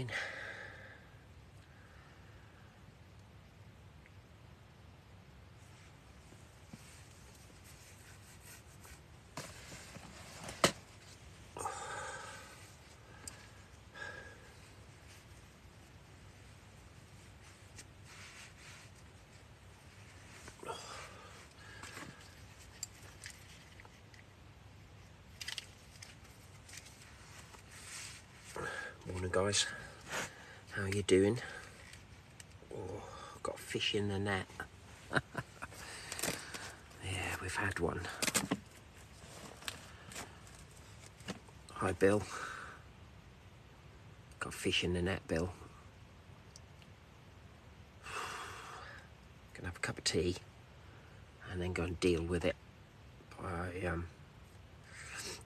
Morning. Morning, guys. How are you doing? Oh, got a fish in the net. Yeah, we've had one. Hi, Bill. Got a fish in the net, Bill. Gonna have a cup of tea and then go and deal with it. I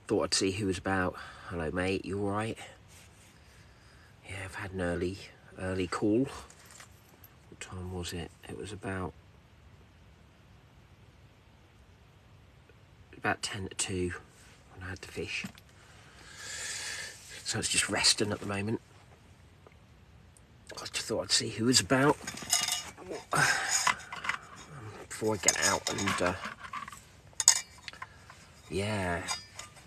thought I'd see who was about. Hello, mate. You all right? Yeah, I've had an early call. What time was it? It was about 10 to 2 when I had the fish. So it's just resting at the moment. I just thought I'd see who was about before I get out. And yeah,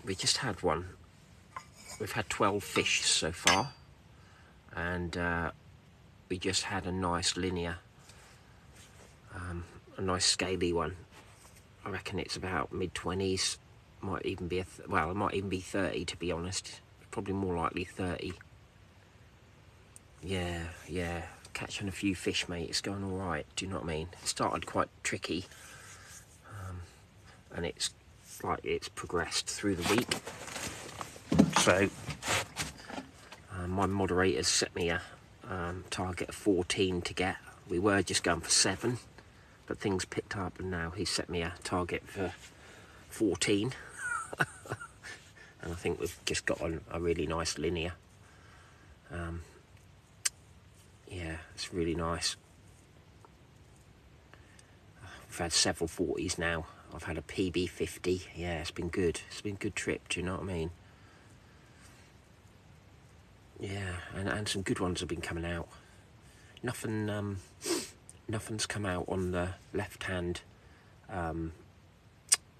we just had one. We've had 12 fish so far, and we just had a nice linear, a nice scaly one. I reckon it's about mid-20s. Might even be well, it might even be 30, to be honest. Probably more likely 30. Yeah, catching a few fish, mate. It's going all right. Do you know what I mean? It started quite tricky, and it's progressed through the week. So my moderators set me a target of 14 to get. We were just going for 7, but things picked up, and now he set me a target for 14. And I think we've just got a really nice linear. Yeah, it's really nice. We've had several 40s now. I've had a PB 50. Yeah, it's been good. It's been a good trip, do you know what I mean? Yeah, and some good ones have been coming out. Nothing's come out on the left-hand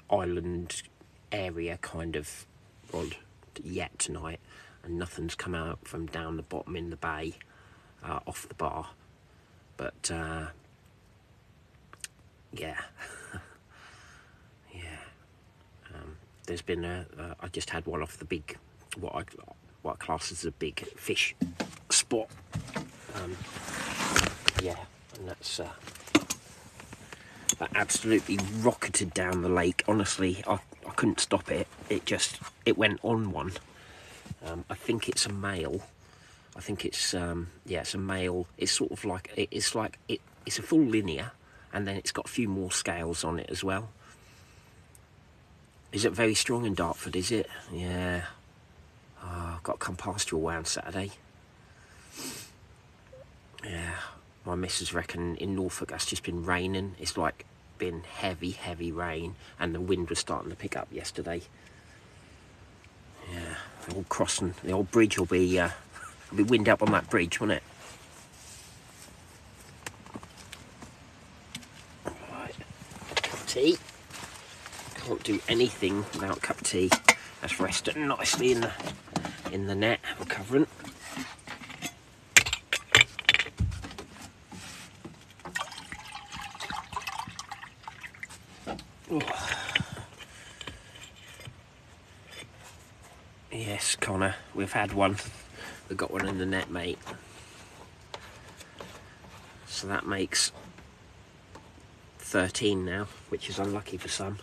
island area kind of rod yet tonight, and nothing's come out from down the bottom in the bay off the bar. But yeah, yeah. There's been I just had one off the big, what I class as a big fish spot. Yeah, and that's that absolutely rocketed down the lake. Honestly, I couldn't stop it. It went on one. I think it's a male. I think it's it's a male. It's sort of like it's a full linear, and then it's got a few more scales on it as well. Is it very strong in Dartford? Is it? Yeah. Oh, I've got to come past you all on Saturday. Yeah. My missus reckon in Norfolk that's just been raining. It's like been heavy rain, and the wind was starting to pick up yesterday. Yeah, they're all crossing. The old bridge will be wind up on that bridge, won't it? Right, cup of tea. Can't do anything without a cup of tea. That's resting nicely in the net, recovering. Oh. Yes, Connor, we've had one. We've got one in the net, mate. So that makes 13 now, which is unlucky for some.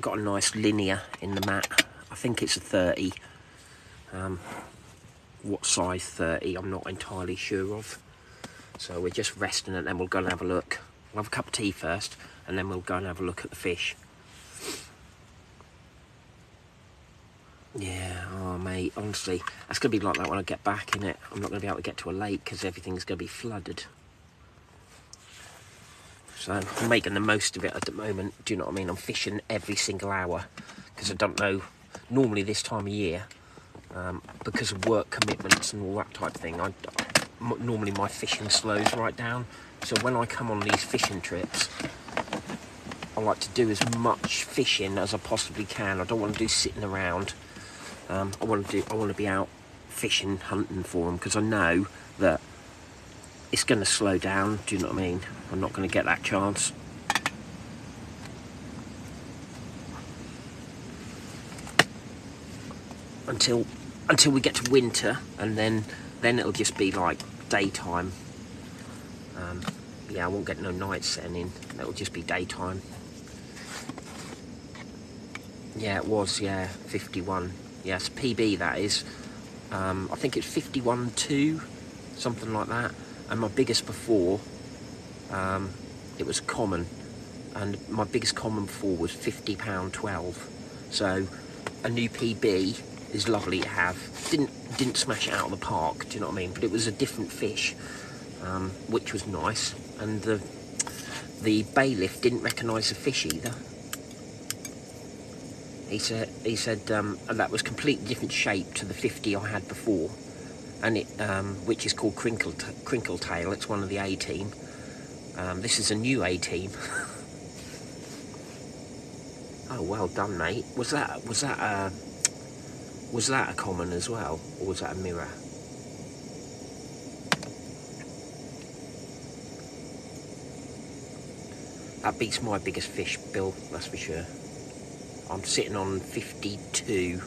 Got a nice linear in the mat. I think it's a 30. What size 30, I'm not entirely sure of. So we're just resting, and then we'll go and have a look. We'll have a cup of tea first, and then we'll go and have a look at the fish. Yeah, oh mate, honestly, that's going to be like that when I get back, innit? I'm not going to be able to get to a lake because everything's going to be flooded. So I'm making the most of it at the moment, do you know what I mean? I'm fishing every single hour because I don't know, normally this time of year, because of work commitments and all that type of thing. Normally my fishing slows right down, so when I come on these fishing trips, I like to do as much fishing as I possibly can. I don't want to do sitting around. I want to be out fishing, hunting for them, because I know that it's going to slow down. Do you know what I mean? I'm not going to get that chance. Until we get to winter, and then it'll just be like daytime. Yeah, I won't get no night setting in. It'll just be daytime. Yeah, it was, yeah, 51. Yes, PB that is. I think it's 51.2, something like that. And my biggest before, it was common. And my biggest common before was £50.12. So a new PB is lovely to have. Didn't smash it out of the park, do you know what I mean? But it was a different fish, which was nice. And the bailiff didn't recognise the fish either. He said that was completely different shape to the 50 I had before, and it which is called crinkle tail. It's one of the A team. This is a new A team. Oh, well done, mate. Was that a common as well, or was that a mirror? That beats my biggest fish, Bill. That's for sure. I'm sitting on 52.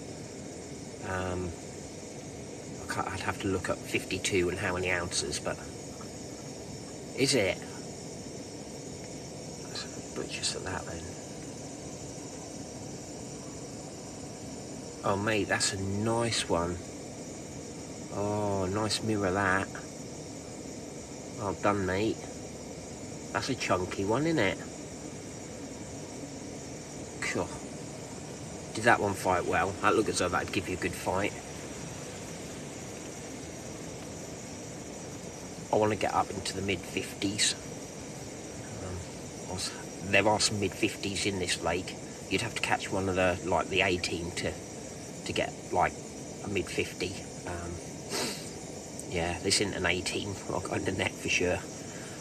I'd have to look up 52 and how many ounces, but is it? Let's just at that then. Oh mate, that's a nice one. Oh, nice mirror that. Well done, mate. That's a chunky one, isn't it? Cool. Did that one fight well? That looked as though that'd give you a good fight. I want to get up into the mid-50s. There are some mid-50s in this lake. You'd have to catch one of the, like the A team to get like a mid-50. Yeah, this isn't an A team on the net for sure,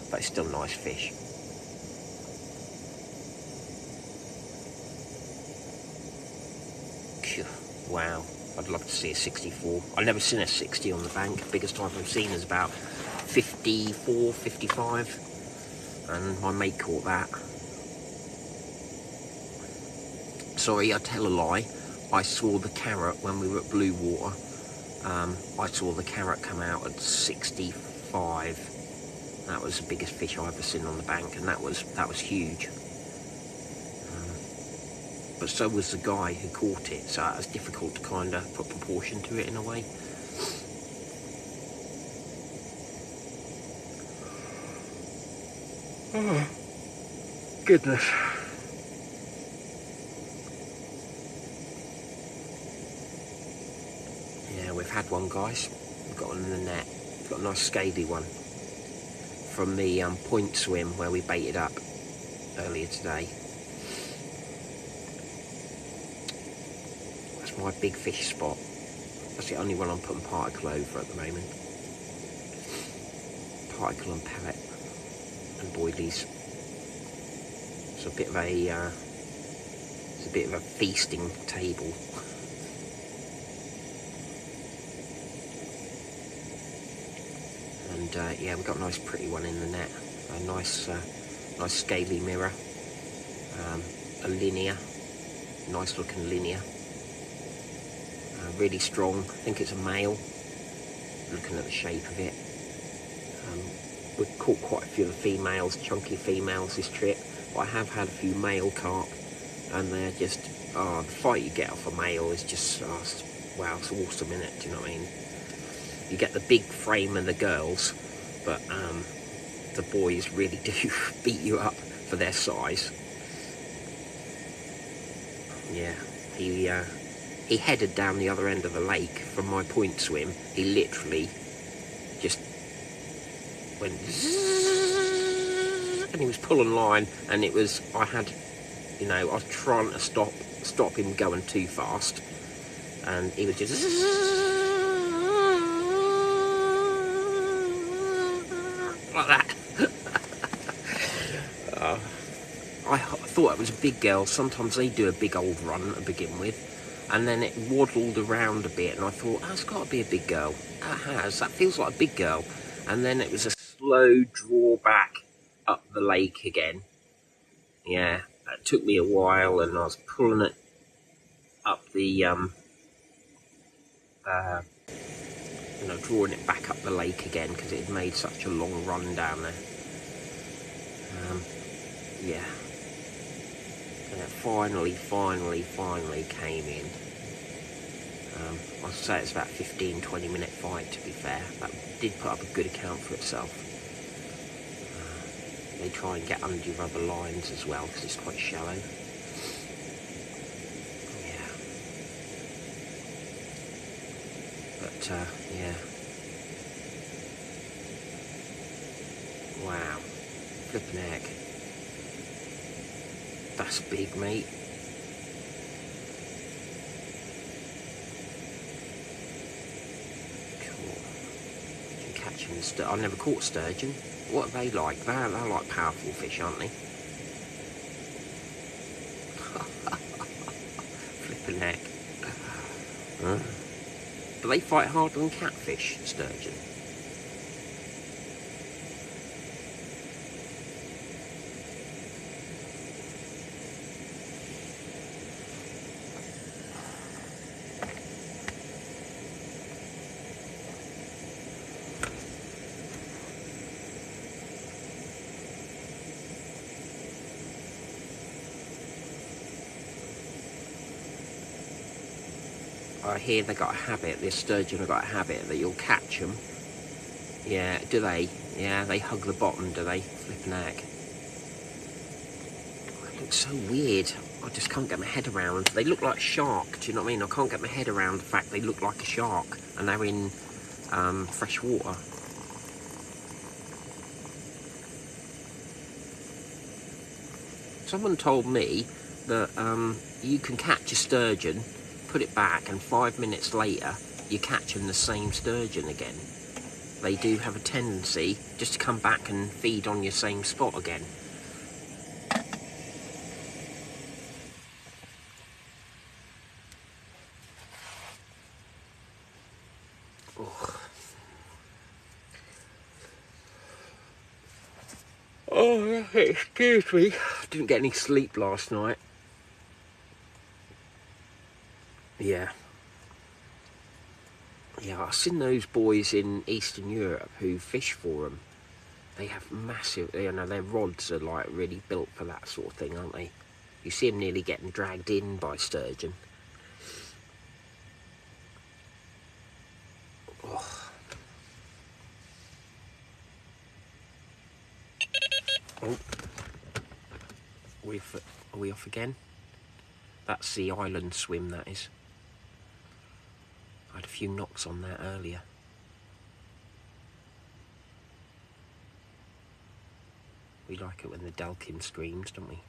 but it's still nice fish. Wow, I'd love to see a 64. I've never seen a 60 on the bank. Biggest type I've seen is about 54, 55, and my mate caught that. Sorry, I tell a lie. I saw the carrot when we were at Blue Water. I saw the carrot come out at 65. That was the biggest fish I've ever seen on the bank, and that was huge. But so was the guy who caught it, so it was difficult to kind of put proportion to it in a way. Oh, goodness. Yeah, we've had one, guys. We've got one in the net. We've got a nice scaly one from the point swim where we baited up earlier today. That's my big fish spot. That's the only one I'm putting particle over at the moment. Particle and pellet and boilies. It's a bit of a feasting table. And yeah, we've got a nice pretty one in the net. A nice scaly mirror. A linear, nice looking linear. Really strong. I think it's a male. Looking at the shape of it. We've caught quite a few of the females, chunky females this trip. But I have had a few male carp, and they're just, the fight you get off a male is just, wow, it's awesome, innit? Do you know what I mean? You get the big frame of the girls, but the boys really do beat you up for their size. Yeah, he headed down the other end of the lake from my point swim. He literally just went zzz, and he was pulling line, and it was, I was trying to stop him going too fast, and he was just like that. I thought it was a big girl. Sometimes they do a big old run to begin with, and then it waddled around a bit, and I thought, oh, it's got to be a big girl. That feels like a big girl. And then it was a slow draw back up the lake again. Yeah, it took me a while, and I was pulling it up the drawing it back up the lake again because it had made such a long run down there. Yeah. And it finally came in. I'd say it's about 15-20 minute fight, to be fair. That did put up a good account for itself. They try and get under your other lines as well because it's quite shallow. Yeah. But, yeah. Wow. Flipping heck. That's big, mate. Cool. Catching the I never caught sturgeon. What are they like? They're like powerful fish, aren't they? Flipping heck. Do they fight harder than catfish, sturgeon? I hear they got a habit, this sturgeon have got a habit that you'll catch them. Yeah, do they? Yeah, they hug the bottom, do they? Flipping heck. It looks so weird. I just can't get my head around. They look like a shark, do you know what I mean? I can't get my head around the fact they look like a shark and they're in fresh water. Someone told me that you can catch a sturgeon, put it back, and 5 minutes later you're catching the same sturgeon again. They do have a tendency just to come back and feed on your same spot again. Oh, excuse me. Didn't get any sleep last night. Yeah. Yeah, I've seen those boys in Eastern Europe who fish for them. They have massive, you know, their rods are like really built for that sort of thing, aren't they? You see them nearly getting dragged in by sturgeon. Oh. Oh. Are we off again? That's the island swim, that is. I had a few knocks on that earlier. We like it when the Delkin screams, don't we?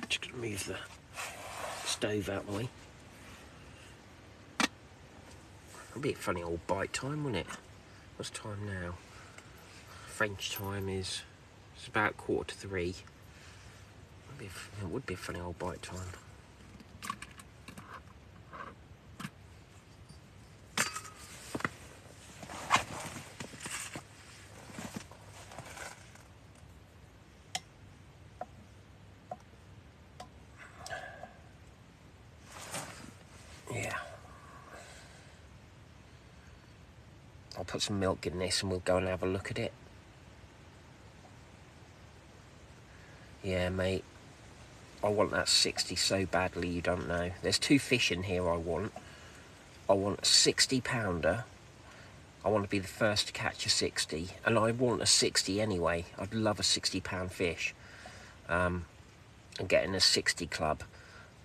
Just gonna move the stove out of the way. It'll be a funny old bite time, wouldn't it? What's time now? French time is, it's about 3:15. It would be a funny old bite time. Yeah. I'll put some milk in this and we'll go and have a look at it. Yeah, mate. I want that 60 so badly you don't know. There's 2 fish in here I want. I want a 60 pounder. I want to be the first to catch a 60. And I want a 60 anyway. I'd love a 60-pound fish. And getting a 60 club.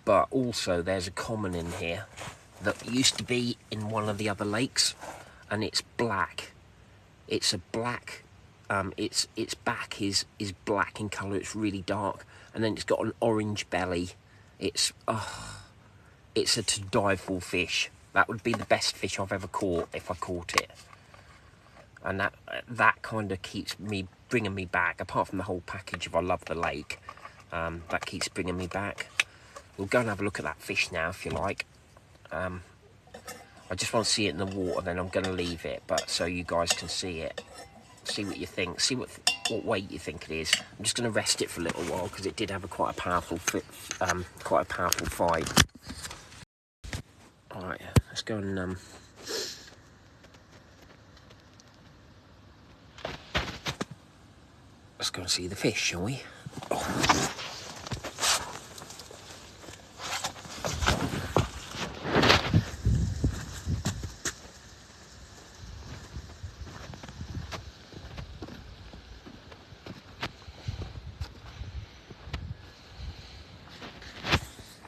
But also there's a common in here that used to be in one of the other lakes. And it's black. It's a black... its back is black in colour. It's really dark. and then it's got an orange belly. It's a to die for fish. That would be the best fish I've ever caught if I caught it. And that kind of keeps me bringing me back. Apart from the whole package of I love the lake, that keeps bringing me back. We'll go and have a look at that fish now if you like. I just want to see it in the water, then I'm going to leave it, but so you guys can see it. See what you think. See what weight you think it is. I'm just going to rest it for a little while because it did have quite a powerful fight. All right, let's go and let's go and see the fish, shall we? Oh.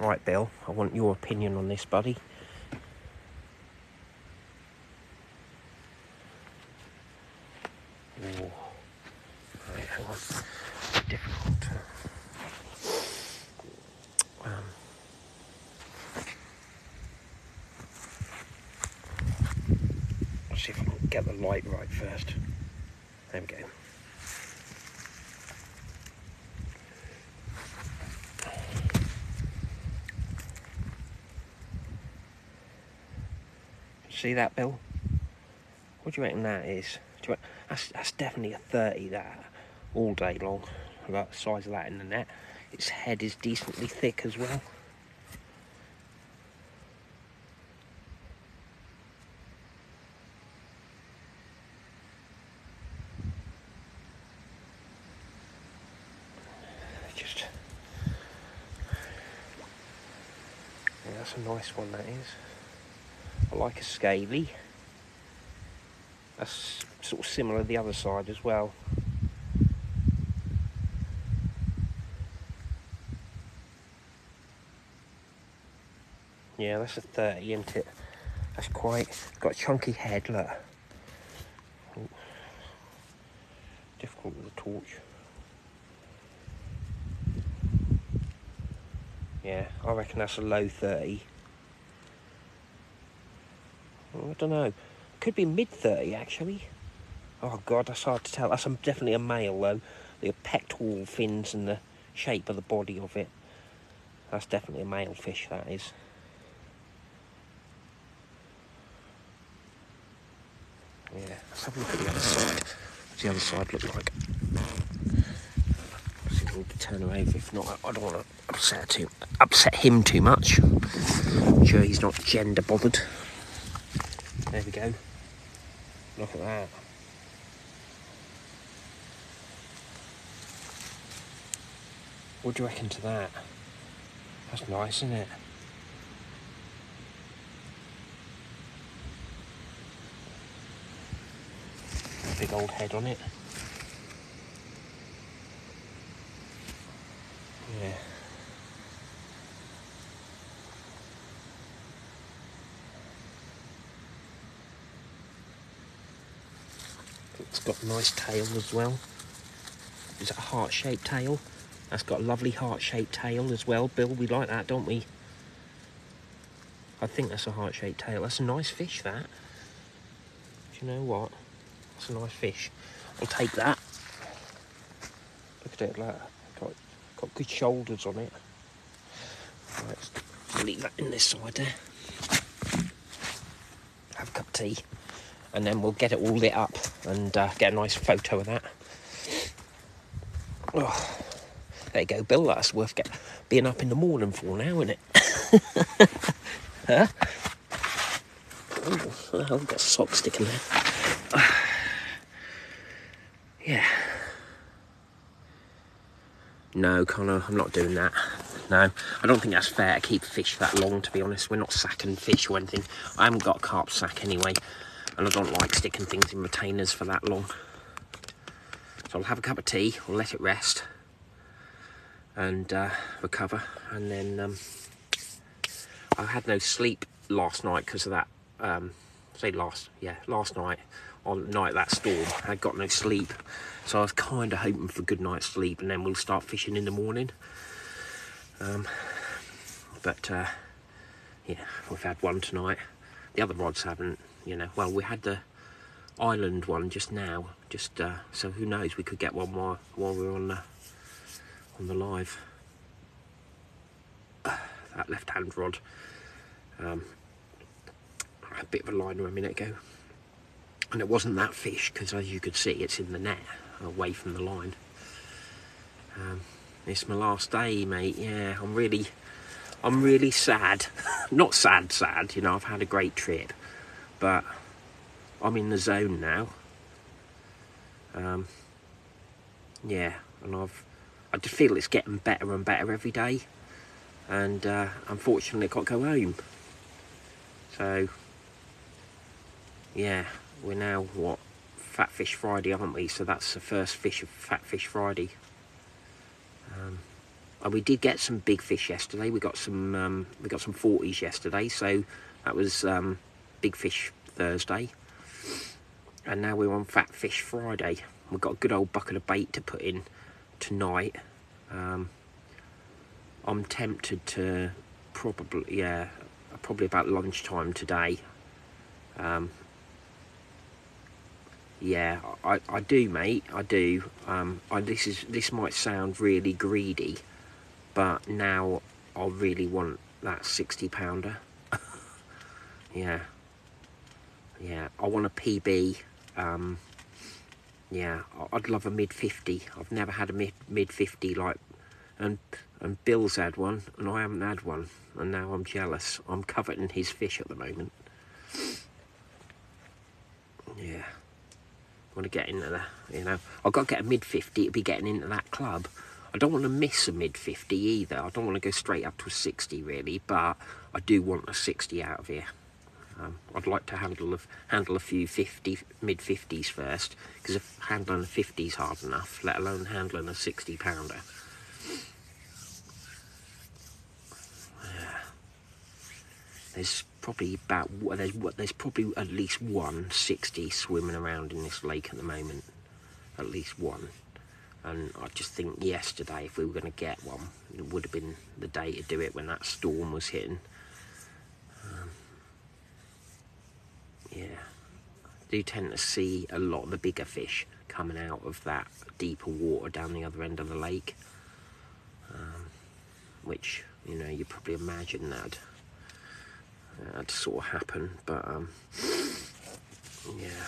Right, Bill, I want your opinion on this, buddy. Ooh. Right, hang on. Difficult. Let's see if I can get the light right first. There we go. See that, Bill? What do you reckon that is? That's definitely a 30, that, all day long. About the size of that in the net. Its head is decently thick as well. Yeah, that's a nice one, that is. I like a scaly. That's sort of similar to the other side as well. Yeah, that's a 30, isn't it? That's quite... got a chunky head, look. Ooh. Difficult with a torch. Yeah, I reckon that's a low 30. Oh, I don't know. Could be mid 30 actually. Oh god, that's hard to tell. That's definitely a male though. The pectoral fins and the shape of the body of it. That's definitely a male fish, that is. Yeah, let's have a look at the other side. What's the other side look like? See if we can turn her over. If not, I don't want to upset him too much. I'm sure he's not gender bothered. There we go. Look at that. What do you reckon to that? That's nice, isn't it? Big old head on it. Yeah. It's got a nice tail as well. Is that a heart-shaped tail? That's got a lovely heart-shaped tail as well. Bill, we like that, don't we? I think that's a heart-shaped tail. That's a nice fish, that. Do you know what? That's a nice fish. I'll take that. Look at it, like that. Got good shoulders on it. Right, let's leave that in this side there. Have a cup of tea. And then we'll get it all lit up and get a nice photo of that. Oh, there you go, Bill. That's worth being up in the morning for now, isn't it? Huh? Oh, I've got a sock sticking there. Yeah. No, Connor, I'm not doing that. No, I don't think that's fair to keep fish that long, to be honest. We're not sacking fish or anything. I haven't got a carp sack anyway. And I don't like sticking things in retainers for that long. So I'll have a cup of tea, we'll let it rest and recover. And then I had no sleep last night because of that last night, on the night of that storm, I got no sleep. So I was kind of hoping for a good night's sleep, and then we'll start fishing in the morning. But yeah, we've had one tonight. The other rods haven't, you know. Well, we had the island one just now, so who knows, we could get one more while we're on the live. That left-hand rod, a bit of a liner a minute ago, and it wasn't that fish, because as you could see, it's in the net away from the line. It's my last day, mate. Yeah, I'm really sad. Not sad, you know, I've had a great trip, but I'm in the zone now. Yeah, and I just feel it's getting better and better every day, and unfortunately I can't go home. So yeah, we're now Fat Fish Friday, aren't we? So that's the first fish of Fat Fish Friday. And we did get some big fish yesterday. We got some 40s yesterday, so that was Big Fish Thursday. And now we're on Fat Fish Friday. We've got a good old bucket of bait to put in tonight. I'm tempted to probably about lunchtime today. Yeah, I do, mate. I do. This might sound really greedy, but now I really want that 60-pounder. Yeah, I want a PB. Yeah, I'd love a mid-50. I've never had a mid-50 like, and Bill's had one, and I haven't had one, and now I'm jealous. I'm coveting his fish at the moment. Yeah, I want to get into that, you know. I've got to get a mid-50 to be getting into that club. I don't want to miss a mid-50 either. I don't want to go straight up to a 60 really, but I do want a 60 out of here. I'd like to handle a few mid-50s first, because if handling a 50's hard enough, let alone handling a 60-pounder. Yeah. There's probably at least one 60 swimming around in this lake at the moment. At least one. And I just think yesterday, if we were going to get one, it would have been the day to do it when that storm was hitting. Yeah, I do tend to see a lot of the bigger fish coming out of that deeper water down the other end of the lake, which, you know, you probably imagine that'd sort of happen, but yeah.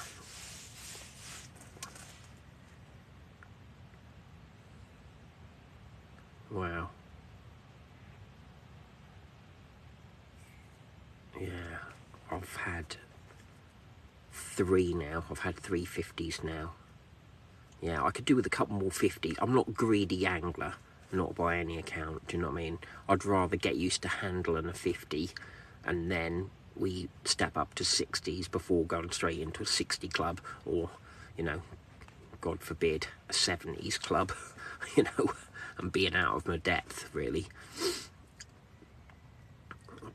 Wow. Yeah, I've had 3 now. I've had 3 50s now. Yeah, I could do with a couple more 50s. I'm not a greedy angler, not by any account, do you know what I mean? I'd rather get used to handling a 50 and then we step up to 60s before going straight into a 60 club, or, you know, God forbid, a 70s club, you know, and being out of my depth, really.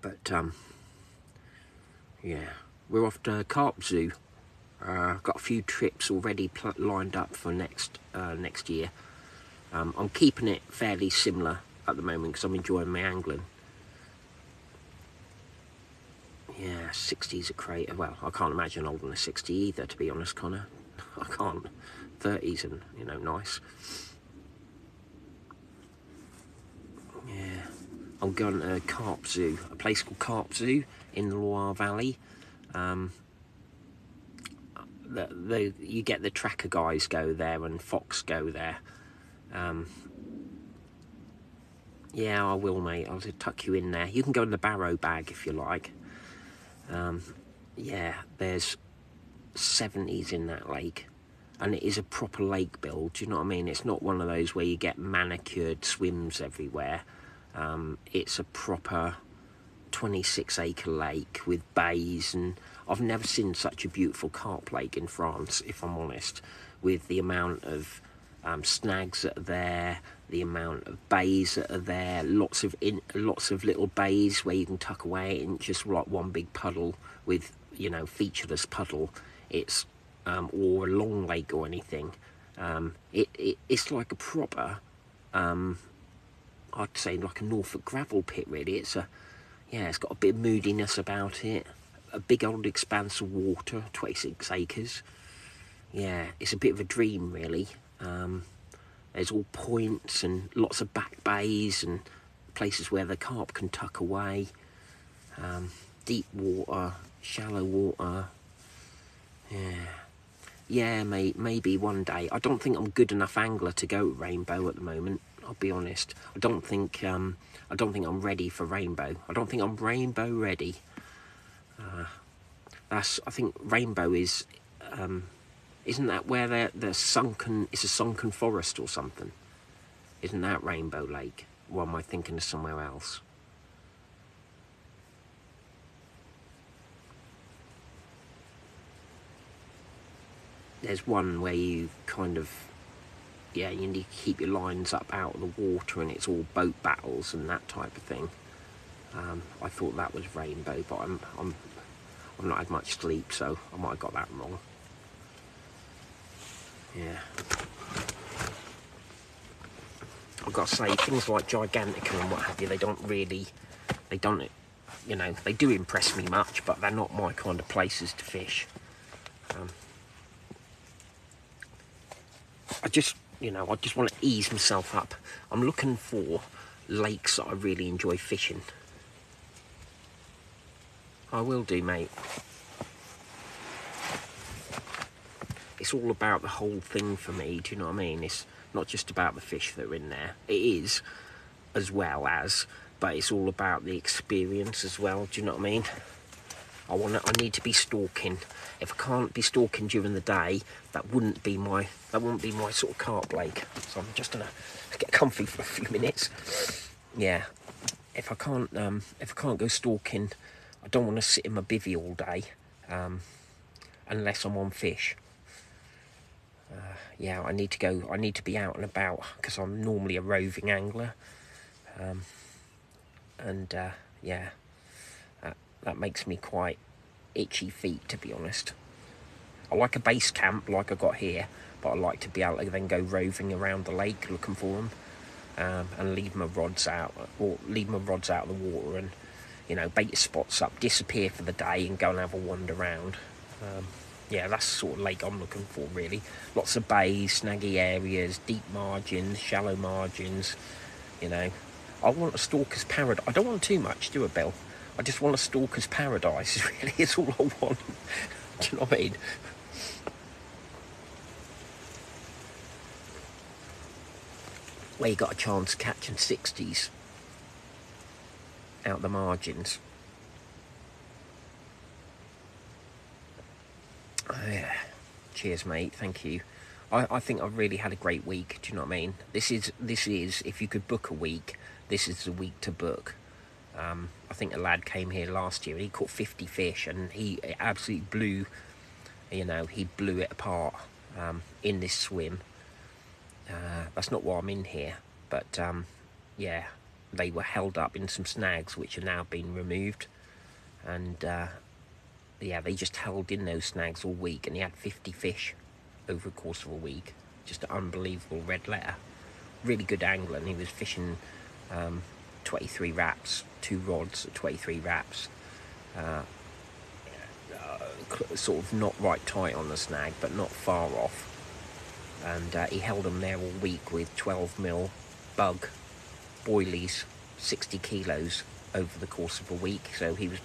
But, yeah, we're off to Carp Zoo. Got a few trips already lined up for next year. I'm keeping it fairly similar at the moment because I'm enjoying my angling. Yeah, 60s are great. Well, I can't imagine holding a 60 either, to be honest, Connor. I can't. 30s and, you know, nice. Yeah, I'm going to Carp Zoo, a place called Carp Zoo in the Loire Valley. You get the tracker guys go there and Fox go there. Yeah, I will, mate. I'll just tuck you in there. You can go in the barrow bag if you like. Yeah, there's 70s in that lake, and it is a proper lake build, do you know what I mean? It's not one of those where you get manicured swims everywhere. It's a proper 26-acre lake with bays, and I've never seen such a beautiful carp lake in France, if I'm honest, with the amount of snags that are there, the amount of bays that are there, lots of little bays where you can tuck away in just like one big puddle with, you know, featureless puddle. It's or a long lake or anything. It's like a proper, I'd say like a Norfolk gravel pit really. It's got a bit of moodiness about it. A big old expanse of water, 26 acres. Yeah, it's a bit of a dream really. There's all points and lots of back bays and places where the carp can tuck away. Deep water, shallow water. Yeah, mate, maybe one day. I don't think I'm a good enough angler to go rainbow at the moment. I'll be honest. I don't think I'm ready for rainbow. I don't think I'm rainbow ready. I think rainbow is, isn't that where they're sunken? It's a sunken forest or something. Isn't that Rainbow Lake? Or am I thinking of somewhere else? There's one where you kind of, yeah, you need to keep your lines up out of the water and it's all boat battles and that type of thing. I thought that was Rainbow, but I've not had much sleep, so I might have got that wrong. Yeah. I've got to say, things like Gigantica and what have you, they don't, you know, they do impress me much, but they're not my kind of places to fish. I just want to ease myself up. I'm looking for lakes that I really enjoy fishing. I will do, mate. It's all about the whole thing for me, do you know what I mean? It's not just about the fish that are in there. It is, as well as, but it's all about the experience as well, do you know what I mean? I need to be stalking. If I can't be stalking during the day, that wouldn't be my sort of carp lake. So I'm just gonna get comfy for a few minutes. Yeah. If I can't go stalking, I don't want to sit in my bivvy all day, unless I'm on fish. Yeah, I need to be out and about because I'm normally a roving angler, yeah, that makes me quite itchy feet, to be honest. I like a base camp like I got here, but I like to be able to then go roving around the lake looking for them, and leave my rods out of the water, and you know, bait your spots up, disappear for the day, and go and have a wander around. Yeah, that's the sort of lake I'm looking for, really. Lots of bays, snaggy areas, deep margins, shallow margins, you know. I want a stalker's paradise. I don't want too much, do I, Bill? I just want a stalker's paradise, really, is all I want. Do you know what I mean? Where you got a chance of catching 60s out the margins. Yeah. Cheers, mate. Thank you. I think I've really had a great week. Do you know what I mean? This is if you could book a week, this is the week to book. I think a lad came here last year and he caught 50 fish and he absolutely blew, you know, he blew it apart in this swim. That's not why I'm in here, but yeah, they were held up in some snags which are now being removed, and yeah, they just held in those snags all week, and he had 50 fish over the course of a week. Just an unbelievable red letter. Really good angler, and he was fishing 23 wraps, 2 rods at 23 wraps. Sort of not right tight on the snag, but not far off. And he held them there all week with 12mm bug boilies, 60 kilos over the course of a week. So he was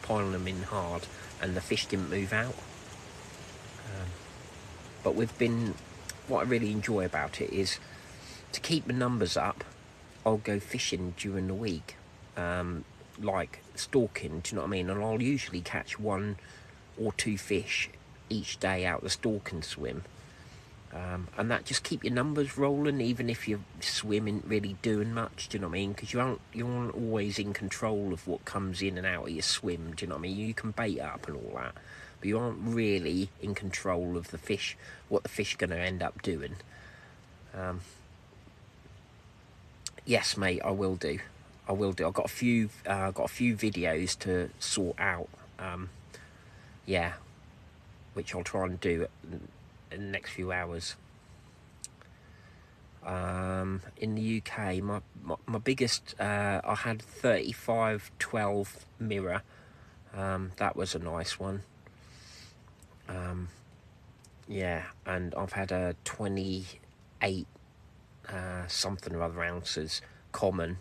piling them in hard, and the fish didn't move out. But what I really enjoy about it is to keep the numbers up. I'll go fishing during the week, like stalking, do you know what I mean? And I'll usually catch 1 or 2 fish each day out the stalking swim. And that just keep your numbers rolling, even if your swim isn't really doing much, do you know what I mean? Because you aren't always in control of what comes in and out of your swim, do you know what I mean? You can bait up and all that, but you aren't really in control of the fish, what the fish are going to end up doing. Yes, mate, I will do. I've got a few videos to sort out. yeah, which I'll try and do in the next few hours. In the UK, my biggest, I had 35-12 mirror. That was a nice one. Yeah, and I've had a 28 something or other ounces common.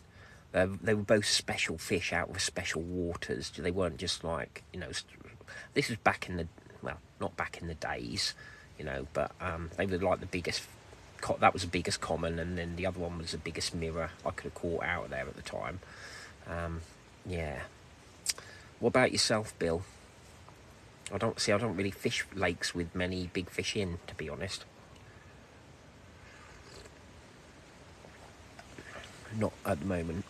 They were both special fish out of special waters. They weren't just like, you know, this was back in the, well, not back in the days, you know, but they were like the biggest, that was the biggest common, and then the other one was the biggest mirror I could have caught out of there at the time. Yeah. What about yourself, Bill? I don't really fish lakes with many big fish in, to be honest. Not at the moment.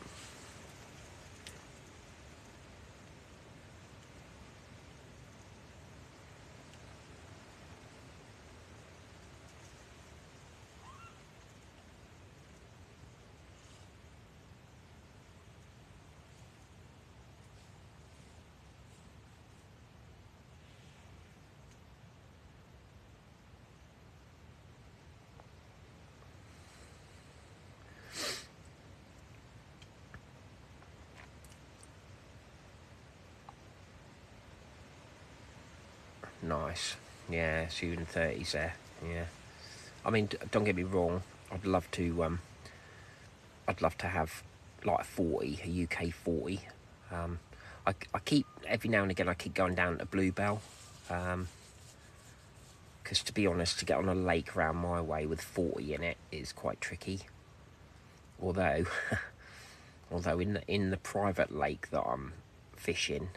Nice. Yeah, shooting 30s there. Yeah. I mean, don't get me wrong. I'd love to. I'd love to have like a 40, a UK 40. I keep every now and again. I keep going down to Bluebell. Because to be honest, to get on a lake around my way with 40 in it is quite tricky. Although, although in the private lake that I'm fishing,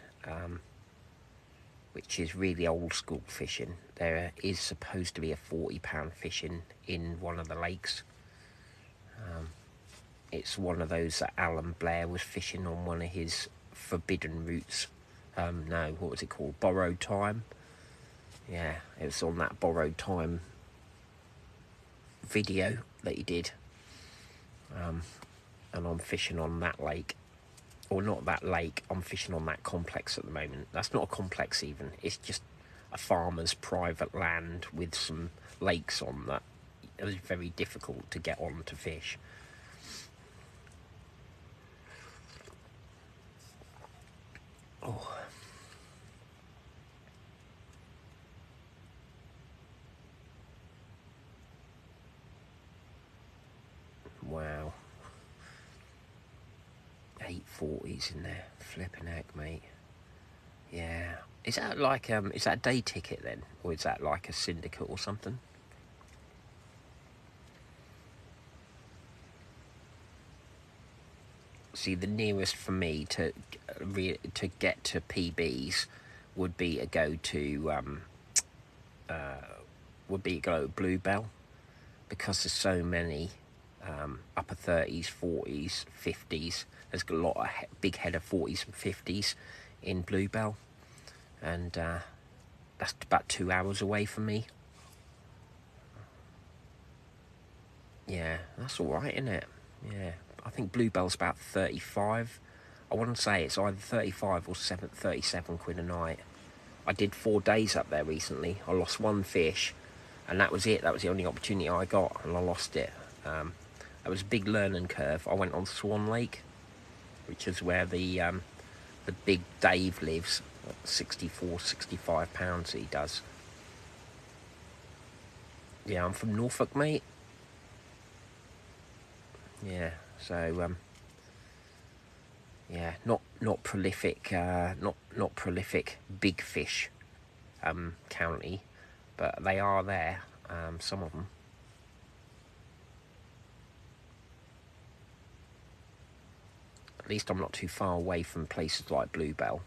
which is really old school fishing, there is supposed to be a £40 fishing in one of the lakes. It's one of those that Alan Blair was fishing on one of his forbidden routes. No, what was it called? Borrowed Time. Yeah, it was on that Borrowed Time video that he did. And I'm fishing on that lake. Or not that lake, I'm fishing on that complex at the moment. That's not a complex even, it's just a farmer's private land with some lakes on that. It was very difficult to get on to fish. Oh. Wow. 840s in there. Flipping heck, mate. Yeah. Is that like is that a day ticket then? Or is that like a syndicate or something? See, the nearest for me to get to PBs would be to go to Bluebell, because there's so many upper 30s, 40s, 50s. There's a lot of big head of 40s and 50s in Bluebell, and that's about 2 hours away from me. Yeah, that's all right, isn't it? Yeah, I think Bluebell's about 35. I want to say it's either 35 or 37 quid a night. I did 4 days up there recently. I lost one fish, and that was it. That was the only opportunity I got, and I lost it. It was a big learning curve. I went on Swan Lake, which is where the big Dave lives. 64, 65 pounds he does. Yeah, I'm from Norfolk, mate. Yeah, so yeah, not prolific, not prolific big fish county, but they are there. Some of them. At least I'm not too far away from places like Bluebell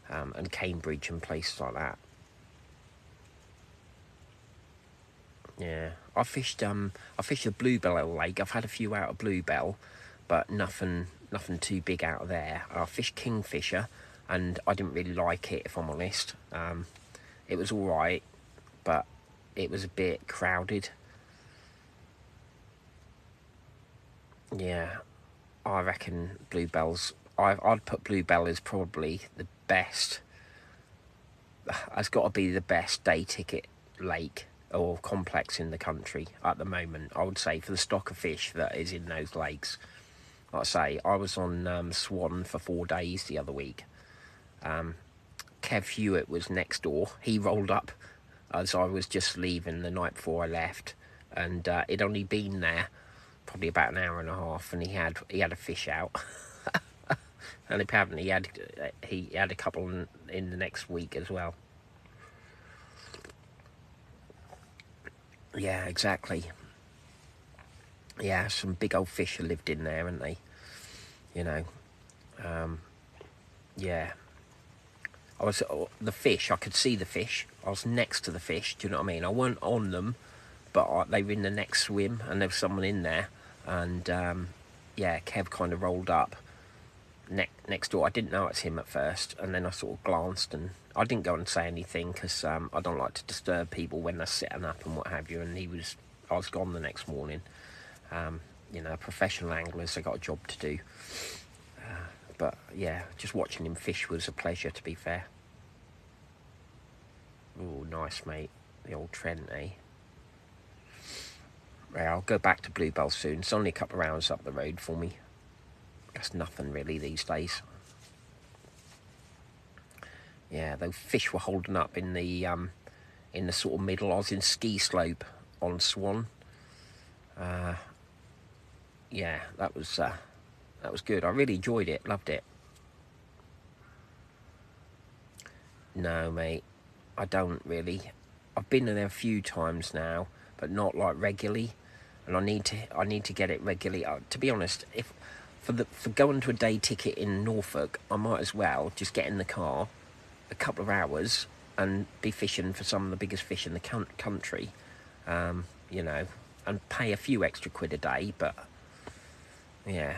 and Cambridge and places like that. Yeah, I fished a Bluebell Lake. I've had a few out of Bluebell, but nothing too big out of there. I fished Kingfisher, and I didn't really like it, if I'm honest. It was all right, but it was a bit crowded. Yeah, I reckon Bluebell's. I'd put Bluebell as probably the best has got to be the best day ticket lake or complex in the country at the moment, I would say, for the stock of fish that is in those lakes. Like I say, I was on Swan for 4 days the other week. Kev Hewitt was next door. He rolled up as I was just leaving the night before I left, and he'd only been there probably about an hour and a half, and he had a fish out. And apparently he had a couple in the next week as well. Yeah, exactly. Yeah, some big old fish have lived in there, haven't they? You know, yeah. I was the fish. I could see the fish. I was next to the fish. Do you know what I mean? I weren't on them, but they were in the next swim, and there was someone in there. And yeah, Kev kind of rolled up next door. I didn't know it's him at first, and then I sort of glanced, and I didn't go and say anything because I don't like to disturb people when they're sitting up and what have you. And I was gone the next morning. You know, professional anglers, they got a job to do. But yeah, just watching him fish was a pleasure, to be fair. Oh, nice, mate. The old Trent, eh? Yeah, I'll go back to Bluebell soon. It's only a couple of hours up the road for me. That's nothing really these days. Yeah, those fish were holding up in the sort of middle. I was in Ski Slope on Swan. Yeah, that was good. I really enjoyed it, loved it. No, mate, I don't really. I've been there a few times now, but not like regularly, and I need to get it regularly. To be honest, if for going to a day ticket in Norfolk, I might as well just get in the car, a couple of hours, and be fishing for some of the biggest fish in the country, you know, and pay a few extra quid a day, but yeah.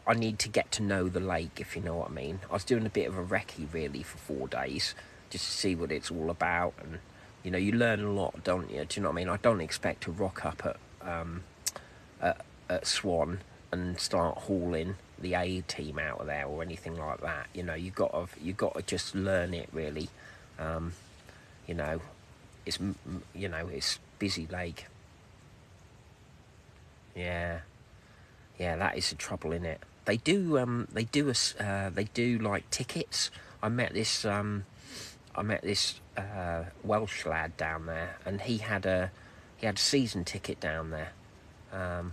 I need to get to know the lake, if you know what I mean. I was doing a bit of a recce, really, for 4 days, just to see what it's all about. And, you know, you learn a lot, don't you? Do you know what I mean? I don't expect to rock up at Swan and start hauling the A team out of there or anything like that. You know, you got to just learn it, really. You know, it's busy lake. Yeah. Yeah, that is the trouble in it. They do like tickets. I met this Welsh lad down there, and he had a season ticket down there, and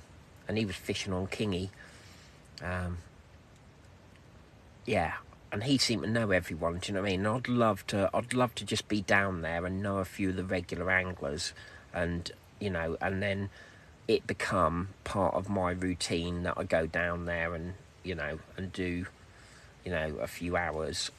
he was fishing on Kingy. Yeah, and he seemed to know everyone. Do you know what I mean? I'd love to just be down there and know a few of the regular anglers, and you know, and then it become part of my routine that I go down there and, you know, and do, you know, a few hours,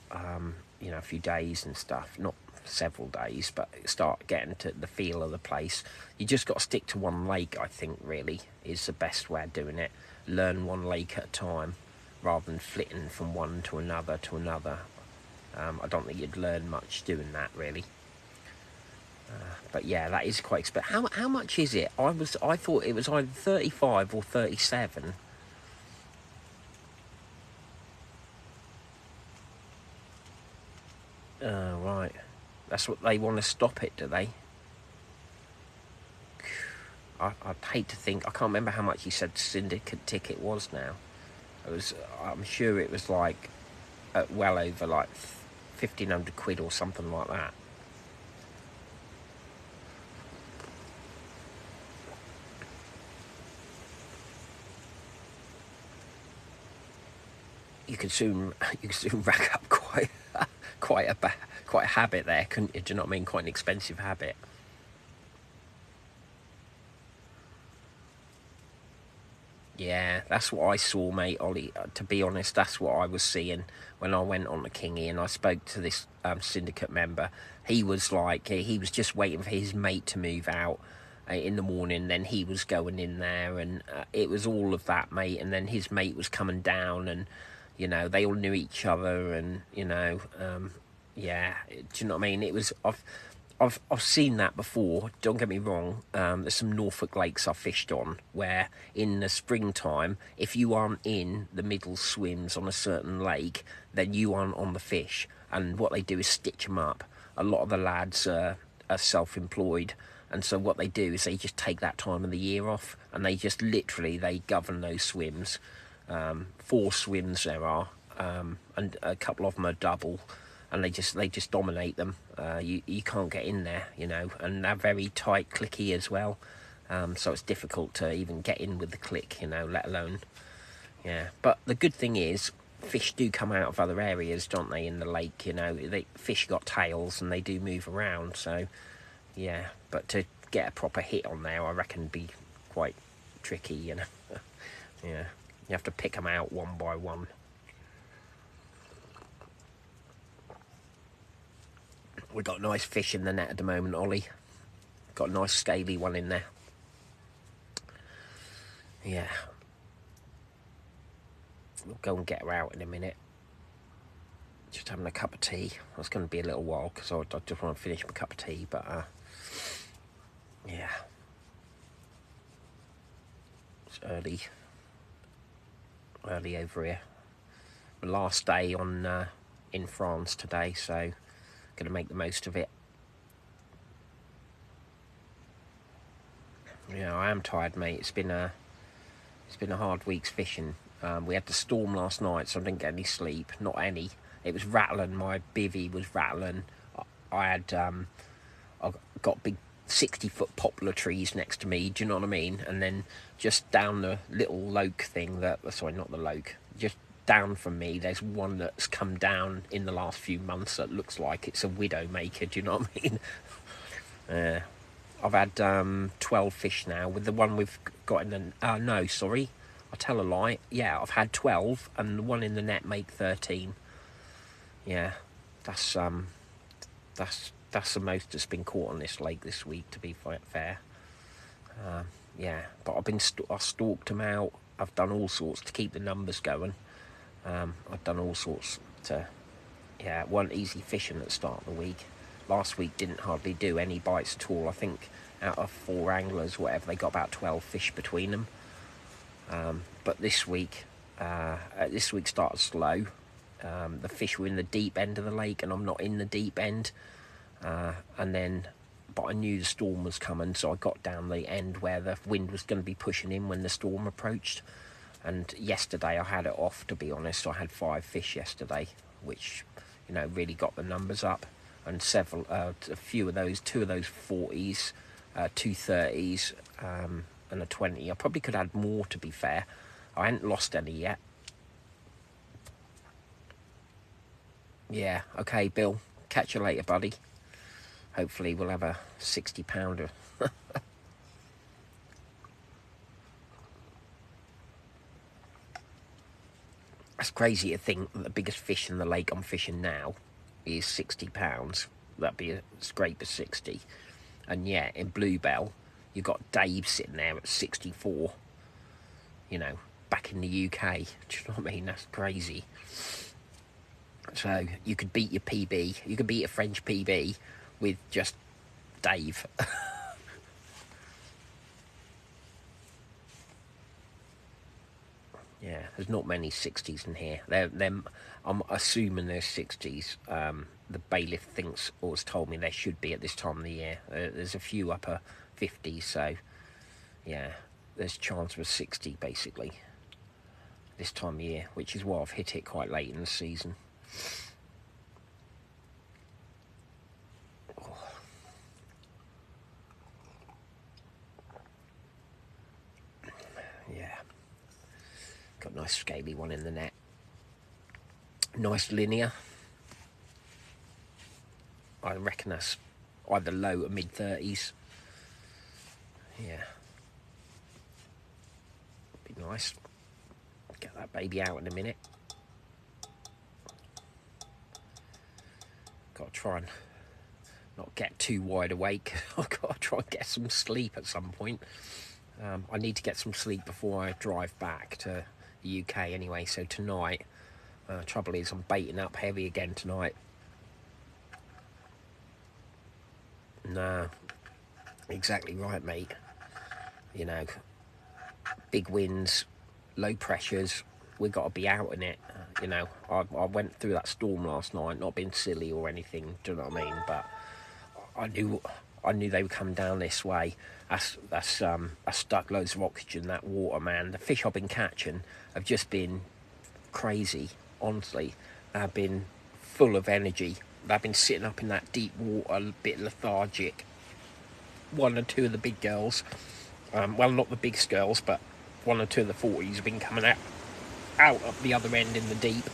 you know, a few days and stuff. Not several days, but start getting to the feel of the place. You just got to stick to one lake, I think, really, is the best way of doing it. Learn one lake at a time, rather than flitting from one to another to another. I don't think you'd learn much doing that, really. But yeah, that is quite expensive. How much is it? I thought it was either 35 or 37. Oh, right. That's what they want to stop it, do they? I'd hate to think. I can't remember how much he said the syndicate ticket was now. I'm sure it was like well over like 1,500 quid or something like that. You could soon rack up quite a habit there, couldn't you? Do you know what I mean? Quite an expensive habit. Yeah, that's what I saw, mate, Ollie. To be honest, that's what I was seeing when I went on to Kingy and I spoke to this syndicate member. He was like, he was just waiting for his mate to move out in the morning. Then he was going in there, and it was all of that, mate. And then his mate was coming down, and you know, they all knew each other, and you know, yeah. Do you know what I mean? It was. I've seen that before, don't get me wrong. There's some Norfolk lakes I've fished on where in the springtime, if you aren't in the middle swims on a certain lake, then you aren't on the fish. And what they do is stitch them up. a lot of the lads are self-employed, and so what they do is they just take that time of the year off, and they just literally they govern those swims. 4 swims there are, and a couple of them are double, and they just dominate them. You can't get in there, you know, and they're very tight, clicky as well. So it's difficult to even get in with the click, you know, let alone, yeah. But the good thing is, fish do come out of other areas, don't they, in the lake, you know. Fish got tails and they do move around, so, yeah. But to get a proper hit on there, I reckon, be quite tricky, you know. Yeah, you have to pick them out one by one. We've got nice fish in the net at the moment, Ollie. Got a nice scaly one in there. Yeah. We'll go and get her out in a minute. Just having a cup of tea. It's going to be a little while because I just want to finish my cup of tea, but yeah. It's early over here. The last day on in France today, so going to make the most of it. Yeah, I am tired, mate. It's been a hard week's fishing. We had the storm last night, so I didn't get any sleep. Not any. It was rattling. My bivvy was rattling. I got big 60-foot poplar trees next to me. Do you know what I mean? And then just down the little loke thing sorry, not the loke. Just down from me, there's one that's come down in the last few months that looks like it's a widowmaker. Do you know what I mean? I've had 12 fish now with the one we've got in the... no, sorry. I tell a lie. Yeah, I've had 12 and the one in the net make 13. Yeah, that's the most that's been caught on this lake this week, to be fair. Yeah, but I stalked them out. I've done all sorts to keep the numbers going. I've done all sorts to... Yeah, it wasn't easy fishing at the start of the week. Last week didn't hardly do any bites at all. I think out of 4 anglers, whatever, they got about 12 fish between them. But this week started slow. The fish were in the deep end of the lake, and I'm not in the deep end. But I knew the storm was coming, so I got down the end where the wind was going to be pushing in when the storm approached. And yesterday I had it off, to be honest. So I had 5 fish yesterday, which, you know, really got the numbers up. And a few of those, 2 of those 40s, 2 30s, and a 20. I probably could add more, to be fair. I hadn't lost any yet. Yeah, okay, Bill. Catch you later, buddy. Hopefully we'll have a 60-pounder. It's crazy to think that the biggest fish in the lake I'm fishing now is 60 pounds. That'd be a scrape of 60. And yeah, in Bluebell, you've got Dave sitting there at 64. You know, back in the UK. Do you know what I mean? That's crazy. So you could beat your PB. You could beat a French PB with just Dave. Yeah, there's not many 60s in here. I'm assuming there's 60s. The bailiff thinks, or has told me there should be at this time of the year. There's a few upper 50s, so yeah, there's a chance of a 60 basically this time of year, which is why I've hit it quite late in the season. Yeah, got a nice scaly one in the net. Nice linear. I reckon that's either low or mid 30s. Yeah, be nice. Get that baby out in a minute. Got to try and not get too wide awake. I've got to try and get some sleep at some point. I need to get some sleep before I drive back to the UK anyway. So tonight, trouble is I'm baiting up heavy again tonight. No, exactly right, mate. You know, big winds, low pressures. We've got to be out in it. You know, I went through that storm last night, not being silly or anything, do you know what I mean? But I knew they would come down this way. I stuck loads of oxygen, that water, man. The fish I've been catching have just been crazy, honestly. They've been full of energy. They've been sitting up in that deep water, a bit lethargic. One or two of the big girls, well, not the biggest girls, but one or two of the 40s have been coming out up the other end in the deep,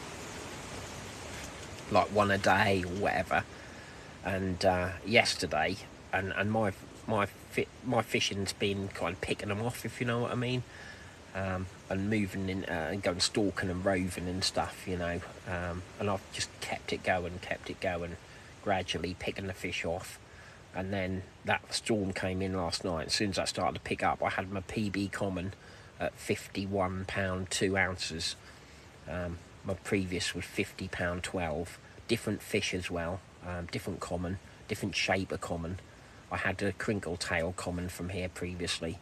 like one a day or whatever. And yesterday, and my fishing's been kind of picking them off, if you know what I mean, and moving in and going stalking and roving and stuff, you know, and I've just kept it going, gradually picking the fish off. And then that storm came in last night. As soon as I started to pick up, I had my PB common at £51 2 ounces. My previous was £50 12. Different fish as well, different common, different shape of common. I had a crinkle tail common from here previously,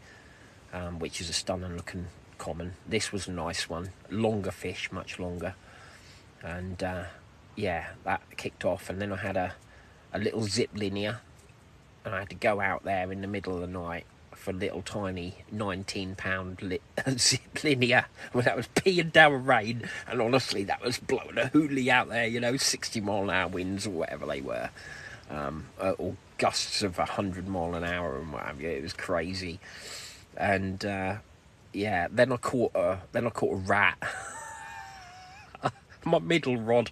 which is a stunning looking common. This was a nice one, longer fish, much longer. And yeah, that kicked off. And then I had a little zip linear, and I had to go out there in the middle of the night for a little tiny £19 zip linear. Well, that was peeing down rain, and honestly, that was blowing a hoolie out there, you know, 60-mile-an-hour winds or whatever they were, or gusts of 100 mile an hour and what have you. It was crazy. And yeah, then I caught a rat. My middle rod,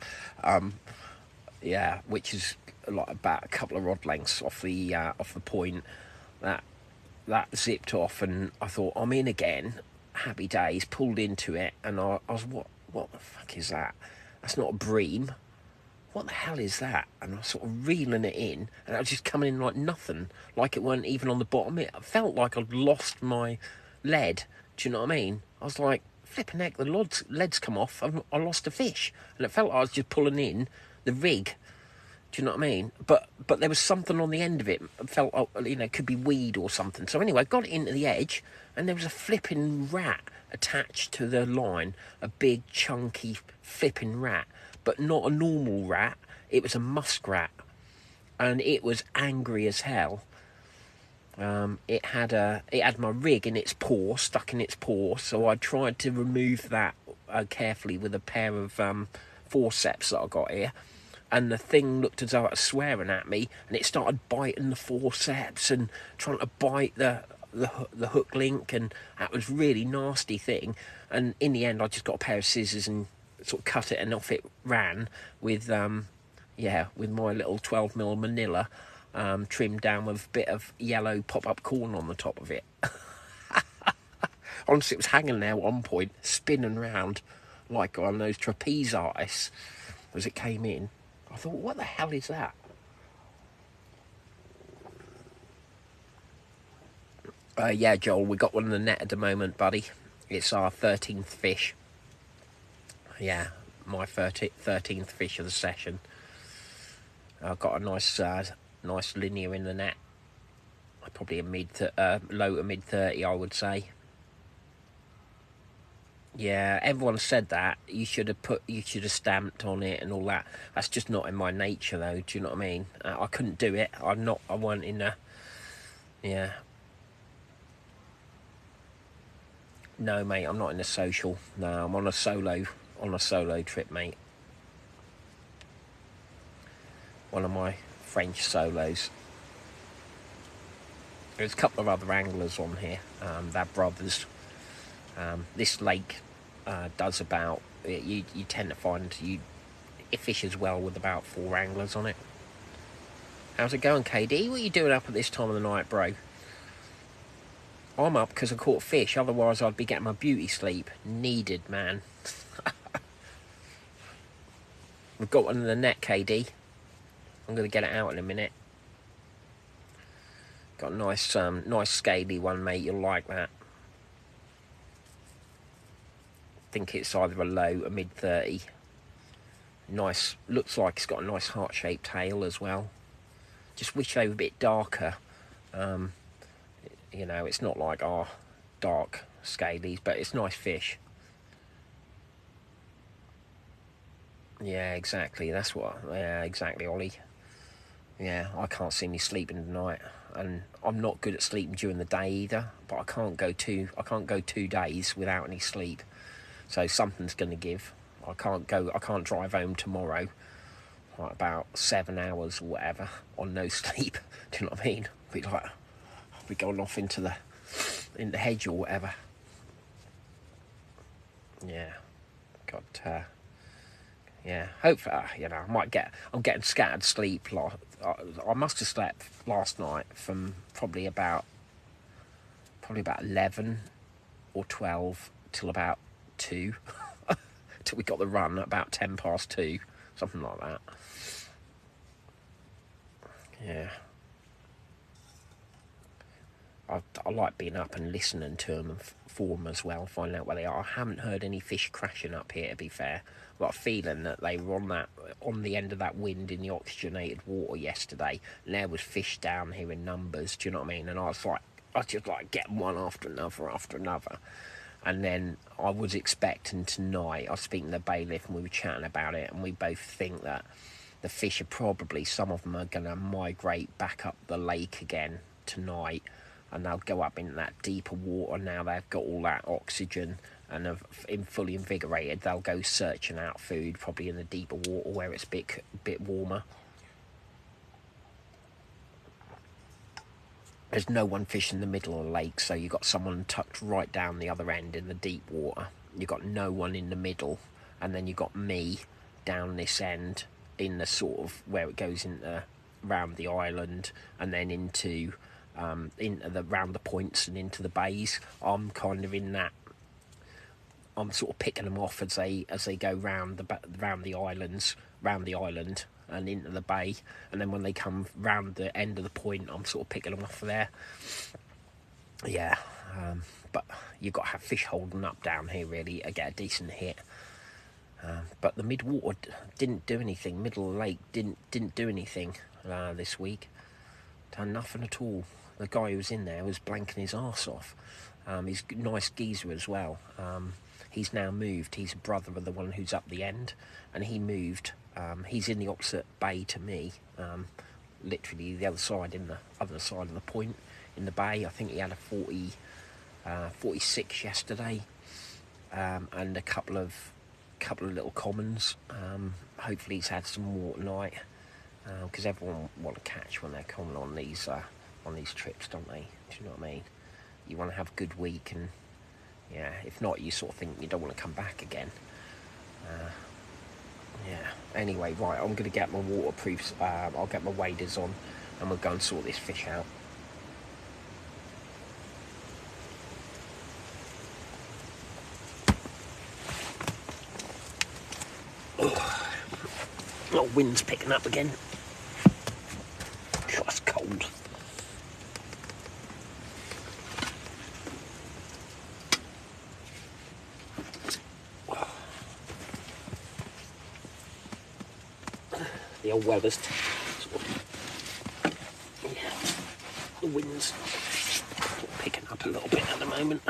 yeah, which is like about a couple of rod lengths off the point, that zipped off, and I thought, I'm in again, happy days. Pulled into it, and I was, what the fuck is that? That's not a bream. What the hell is that? And I was sort of reeling it in, and it was just coming in like nothing, like it weren't even on the bottom. It felt like I'd lost my lead. Do you know what I mean? I was like, flipping heck, the lead's come off. I lost a fish, and it felt like I was just pulling in the rig. Do you know what I mean? But there was something on the end of it. It felt, you know, it could be weed or something. So anyway, I got it into the edge, and there was a flipping rat attached to the line. A big, chunky, flipping rat. But not a normal rat. It was a muskrat. And it was angry as hell. It had my rig in its paw, stuck in its paw. So I tried to remove that carefully with a pair of forceps that I got here. And the thing looked as though it was swearing at me, and it started biting the forceps and trying to bite the hook link, and that was really nasty thing. And in the end, I just got a pair of scissors and sort of cut it, and off it ran with with my little 12mm Manila, trimmed down with a bit of yellow pop-up corn on the top of it. Honestly, it was hanging there at one point, spinning round like one of those trapeze artists as it came in. I thought, what the hell is that? Yeah, Joel, we got one in the net at the moment, buddy. It's our 13th fish. Yeah, my 13th fish of the session. I've got a nice linear in the net. Probably a low to mid 30, I would say. Yeah, everyone said that. You should have stamped on it and all that. That's just not in my nature, though. Do you know what I mean? I couldn't do it. I weren't in a... Yeah. No, mate, I'm not in a social. No, I'm on a solo trip, mate. One of my French solos. There's a couple of other anglers on here. They're brothers. This lake does about... You tend to find it fishes well with about 4 anglers on it. How's it going, KD? What are you doing up at this time of the night, bro? I'm up because I caught fish. Otherwise, I'd be getting my beauty sleep. Needed, man. We've got one in the net, KD. I'm going to get it out in a minute. Got a nice scaly one, mate. You'll like that. I think it's either a low or mid 30. Nice, looks like it's got a nice heart-shaped tail as well. Just wish they were a bit darker. You know, it's not like our dark scalies, but it's nice fish. Yeah, exactly. That's what. Yeah, exactly, Ollie. Yeah, I can't see me sleeping tonight, and I'm not good at sleeping during the day either. But I can't go 2 days without any sleep. So something's going to give. I can't go. I can't drive home tomorrow. Like about 7 hours or whatever on no sleep. Do you know what I mean? I'll be going off into the hedge or whatever. Yeah, got. Yeah, hopefully, I'm getting scattered sleep. I must have slept last night from probably about 11 or 12 till about 2. Till we got the run at about 2:10, something like that. Yeah. I like being up and listening to them and for them as well, finding out where they are. I haven't heard any fish crashing up here, to be fair. I've got a feeling that they were on the end of that wind in the oxygenated water yesterday, and there was fish down here in numbers. Do you know what I mean? And I just like getting one after another. And then I was expecting tonight. I was speaking to the bailiff and we were chatting about it, and we both think that the fish are probably, some of them are going to migrate back up the lake again tonight, and they'll go up into that deeper water. Now they've got all that oxygen and are fully invigorated, they'll go searching out food, probably in the deeper water where it's a bit warmer. There's no one fishing in the middle of the lake, so you've got someone tucked right down the other end in the deep water. You've got no one in the middle, and then you've got me down this end in the sort of where it goes into around the island and then into round the points and into the bays. I'm kind of in that. I'm sort of picking them off as they go round the islands, round the island and into the bay, and then when they come round the end of the point, I'm sort of picking them off there. Yeah, but you've got to have fish holding up down here really to get a decent hit. But the mid-water didn't do anything. Middle of the lake didn't do anything this week. Done nothing at all. The guy who was in there was blanking his arse off. He's a nice geezer as well. He's now moved. He's a brother of the one who's up the end, and he moved. He's in the opposite bay to me, literally the other side of the point in the bay. I think he had a 46 yesterday, and a couple of little commons. Hopefully he's had some more tonight, because everyone want to catch when they're coming on these trips, don't they? Do you know what I mean? You want to have a good week, and yeah, if not, you sort of think you don't want to come back again. Yeah. Anyway, right, I'm going to get my waterproofs. I'll get my waders on, and we'll go and sort this fish out. Oh, wind's picking up again. God, it's cold. The old weather's the wind's picking up a little bit at the moment.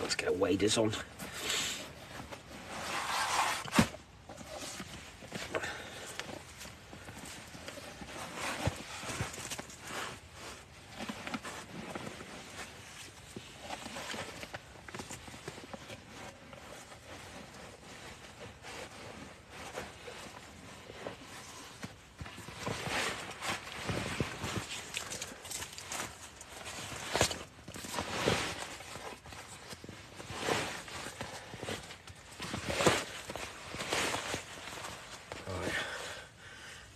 Let's get waders on.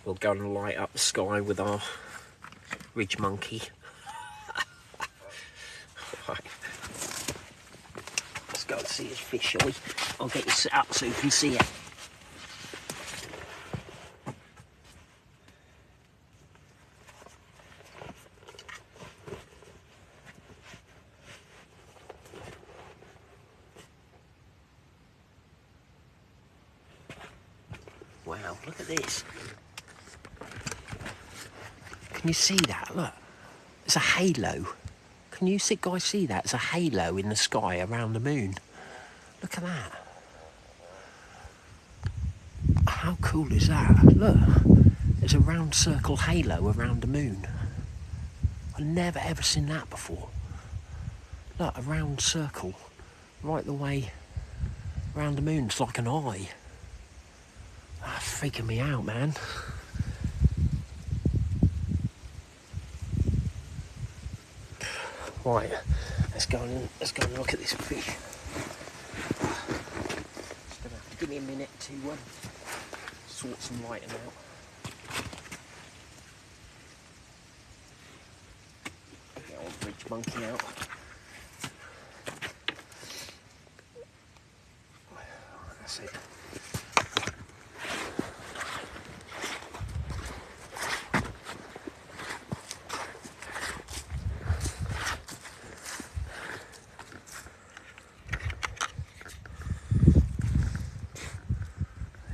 We'll go and light up the sky with our ridge monkey. Right. Let's go and see his fish, shall we? I'll get you set up so you can see it. Wow, look at this. Can you see that? Look, it's a halo. Can you guys see that? It's a halo in the sky around the moon. Look at that. How cool is that? Look, there's a round circle halo around the moon. I've never ever seen that before. Look, a round circle right the way around the moon. It's like an eye. That's freaking me out, man. Right, let's go and look at this fish. Just gonna have to give me a minute to sort some lighting out. Get the old bridge monkey out. That's it.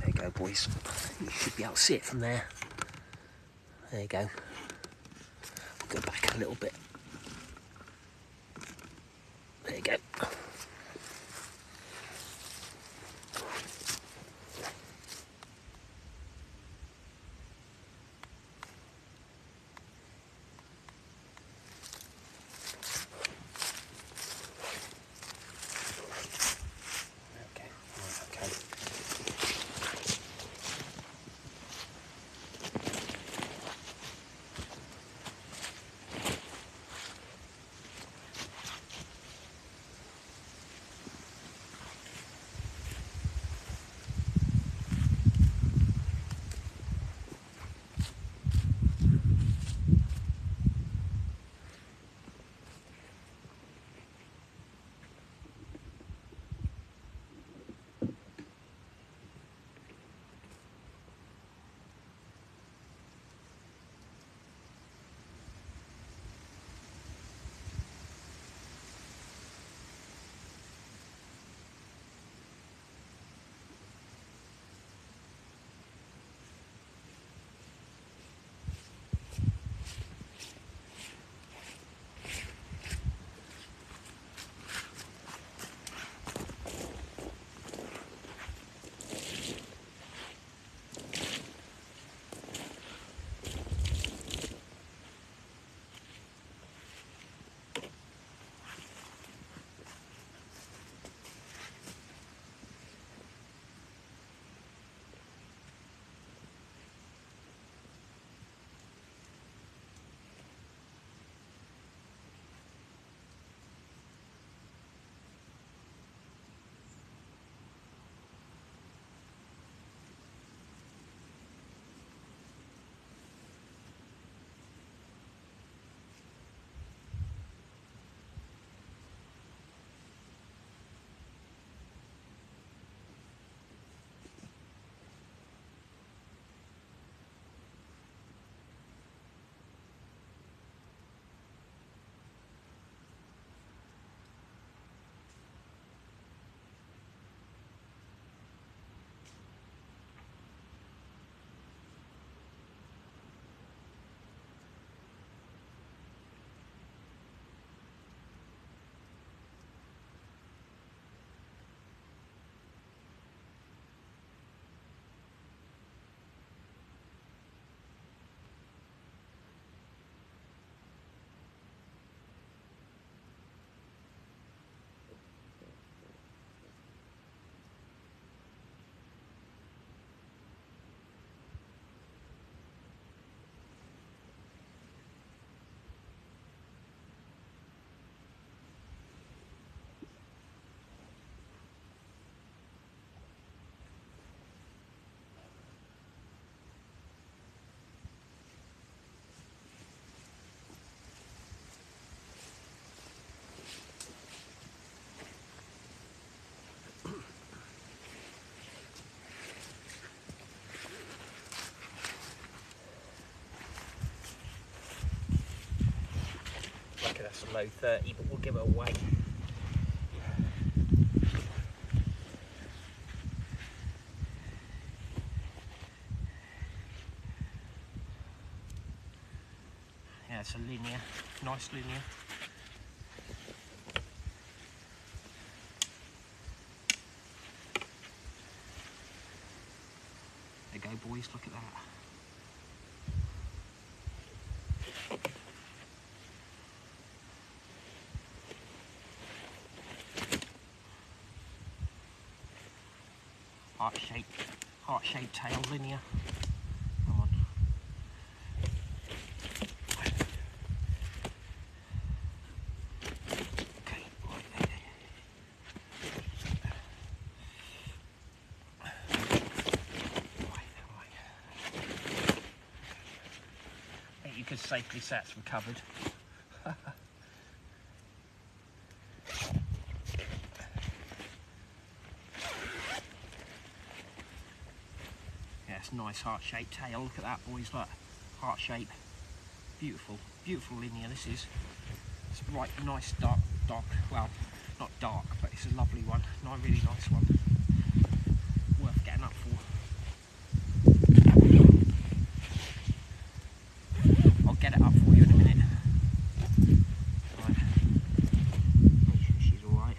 There you go, boys. You should be able to see it from there. There you go. We'll go back a little bit. There you go. That's a low 30, but we'll give it away. Yeah, it's a linear, nice linear. boys, look at that. Heart-shaped tail, linear. Come on. Okay, right there. Right. I think you could safely say it's recovered. It's a nice heart-shaped tail. Look at that, boys. Look, heart shape. Beautiful, beautiful linear. This is. It's right, nice dark. Well, not dark, but it's a lovely one. Really nice one. Worth getting up for. I'll get it up for you in a minute. Right. Make sure she's all right.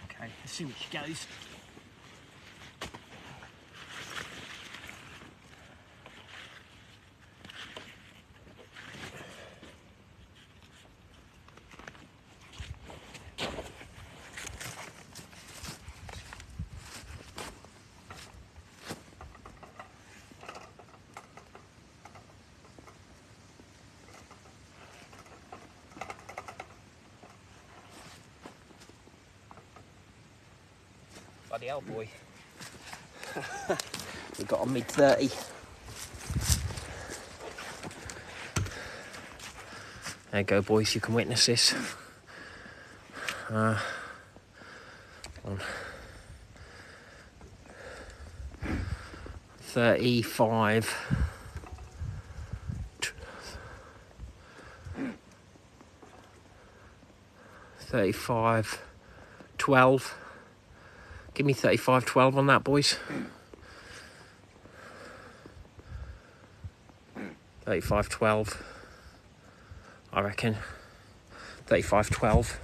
Okay, let's see where she goes. Bloody hell, boy. We got a mid-30. There you go, boys, you can witness this. On 35. 35, 12. Give me 35, 12 on that, boys. 35, 12. I reckon. 35, 12.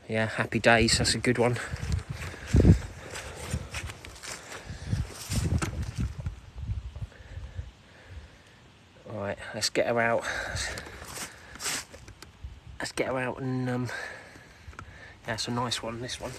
Yeah, happy days. That's a good one. Right, let's get her out. Let's get her out and yeah, it's a nice one, this one.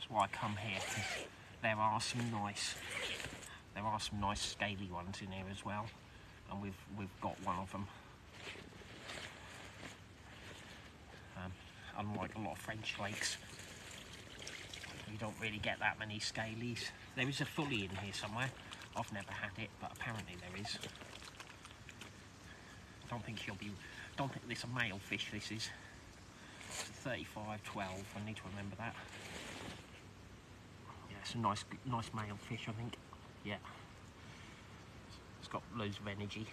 Why I come here, because there are some nice scaly ones in here as well, and we've got one of them. Unlike a lot of French lakes, you don't really get that many scalies. There is a fully in here somewhere. I've never had it, but apparently there is. I don't think this is a male fish. This is 35, 12. I need to remember that. It's a nice male fish, I think. Yeah. It's got loads of energy.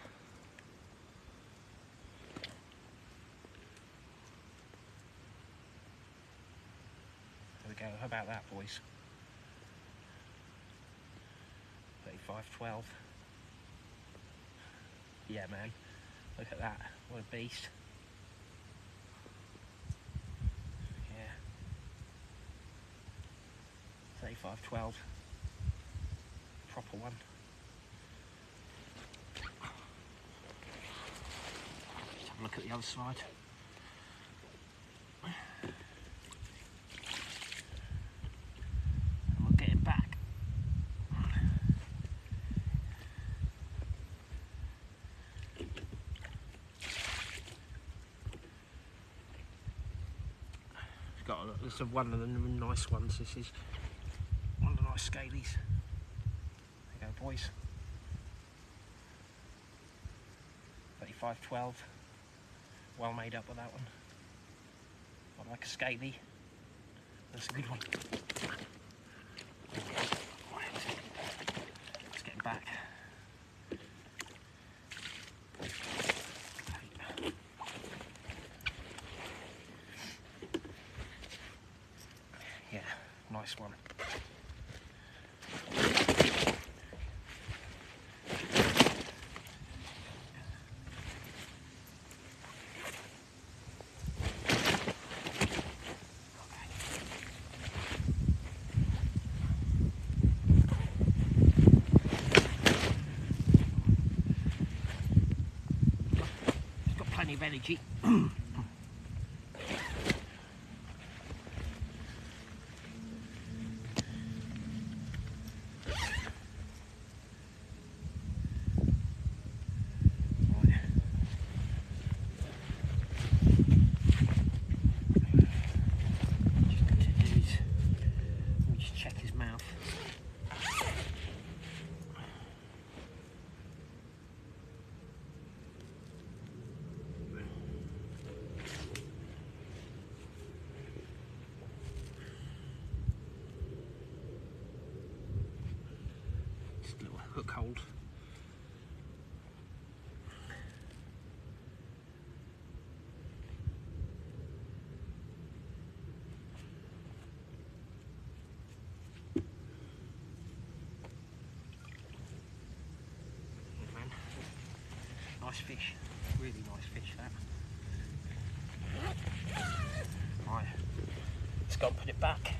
There we go. How about that, boys? 35, 12. Yeah, man. Look at that. What a beast. 3512. Proper one. Let's have a look at the other side. And we'll get it back. This is one of the nice ones. This is one of the nice scalies. There you go, boys. 3512. Well made up with that one. I like a scaly. That's a good one. Let's get him back. Yeah, nice one. It's got plenty of energy. Hook hold. Good man. Nice fish. Really nice fish that. Right. Let's go and put it back.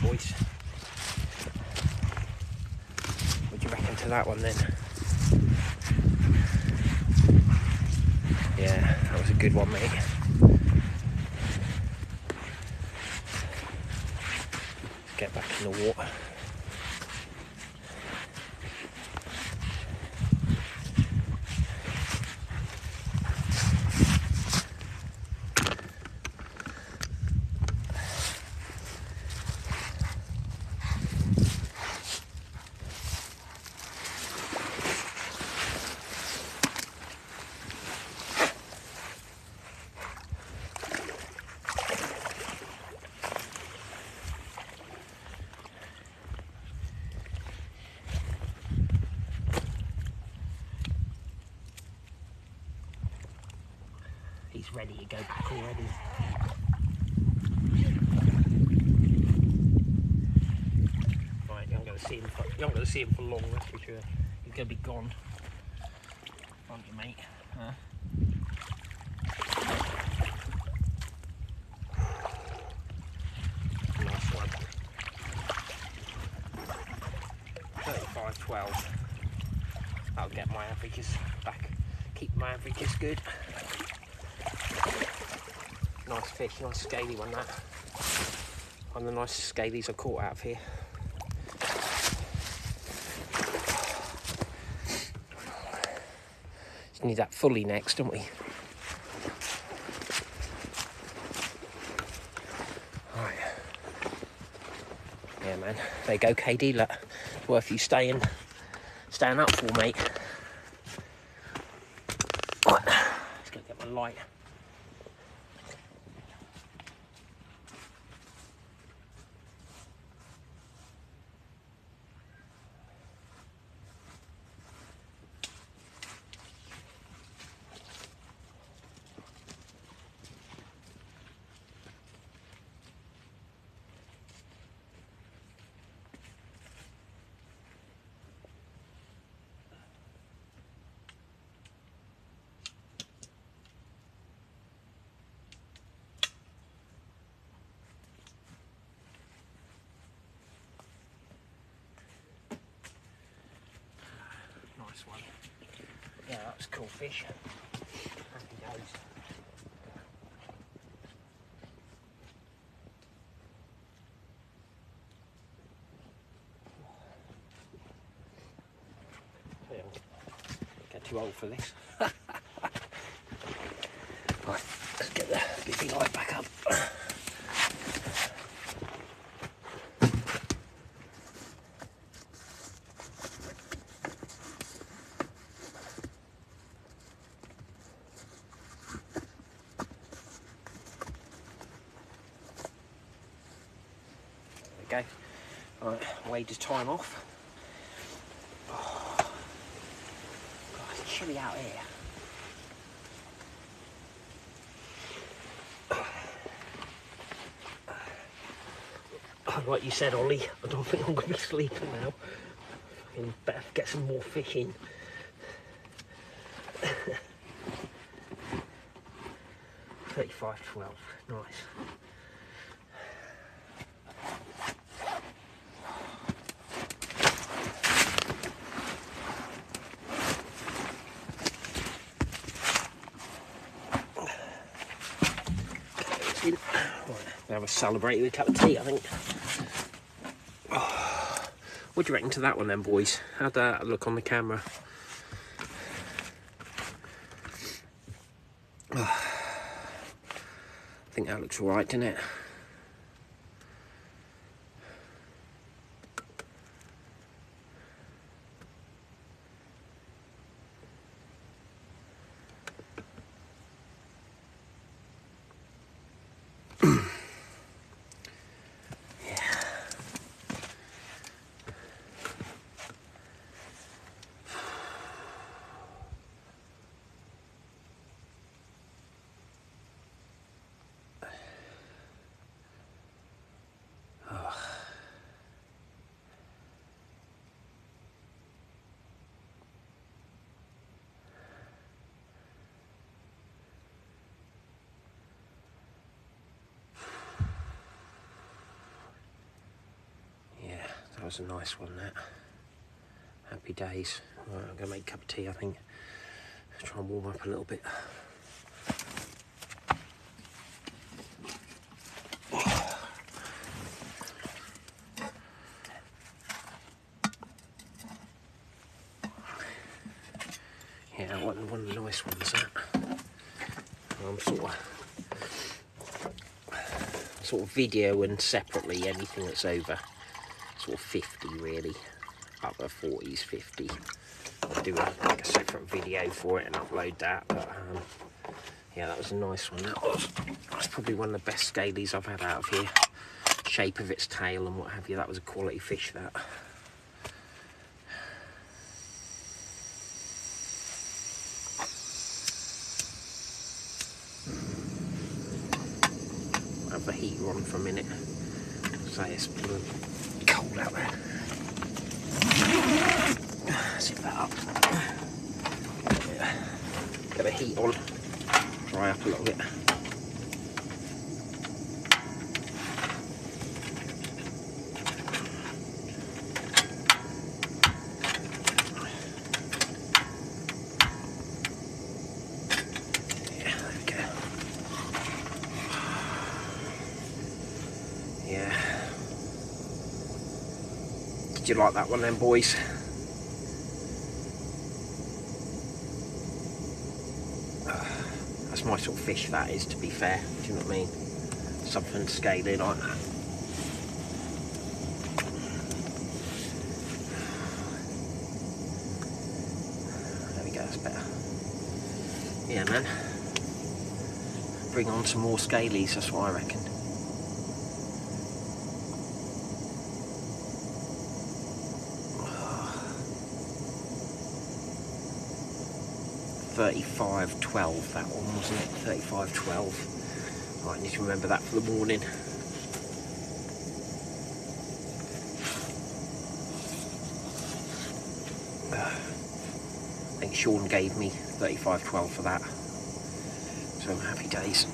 Boys. What do you reckon to that one then? Yeah, that was a good one, mate. Get back in the water. He's ready to go back already. Right, you're not going to see him for long, that's for sure. He's going to be gone. Aren't you, mate? Huh? Nice one. 3512. That'll get my averages back. Keep my averages good. Nice fish, nice scaly one that. One of the nicest scalies I've caught out of here. Just need that fully next, don't we? Right. Yeah, man. There you go, KD. Look, it's worth you staying up for, mate. Right. Just gonna get my light. that was cool fish. Happy days. Get too old for this. Right, let's get the busy light back up. There we go. Right, weighed his time off. Oh, God, it's chilly out here. Like you said, Ollie, I don't think I'm going to be sleeping now. I better get some more fish in. 35.12, nice. Right, have a celebrate with a cup of tea, I think. Oh, what do you reckon to that one then, boys? How'd that look on the camera? Oh, I think that looks alright, doesn't it? That was a nice one, that. Happy days. Right, I'm going to make a cup of tea, I think. Try and warm up a little bit. Yeah, one of the nice ones, that. I'm sort of videoing separately anything that's over sort of 50 really, upper 40s, 50. I'll do like a separate video for it and upload that, but yeah, that was a nice one. That's probably one of the best scalies I've had out of here. Shape of its tail and what have you, that was a quality fish, that. Have the heater on for a minute. So it's cold out there. Zip that up. Get the heat on. Dry up a little bit. Yeah, there we go. Yeah. Did you like that one then, boys? That's my sort of fish, that is, to be fair. Do you know what I mean? Something scaly like that. There we go, that's better. Yeah, man. Bring on some more scalies, that's what I reckon. $35.12 that one, wasn't it? $35.12. Right, I need to remember that for the morning. I think Sean gave me $35.12 for that. So happy days.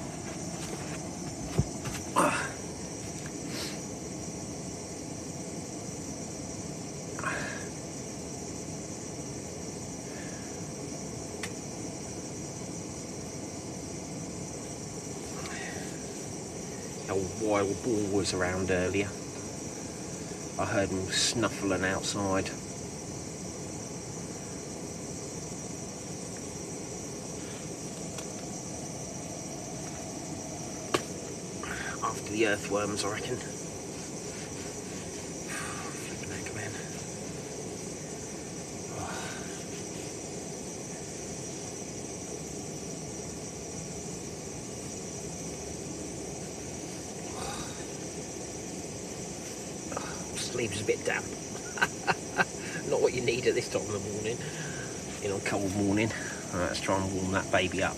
old wild boar was around earlier. I heard him snuffling outside. After the earthworms, I reckon. Flipping heck, man. Sleeves a bit damp. Not what you need at this time of the morning. You know, cold morning. Let's try and warm that baby up.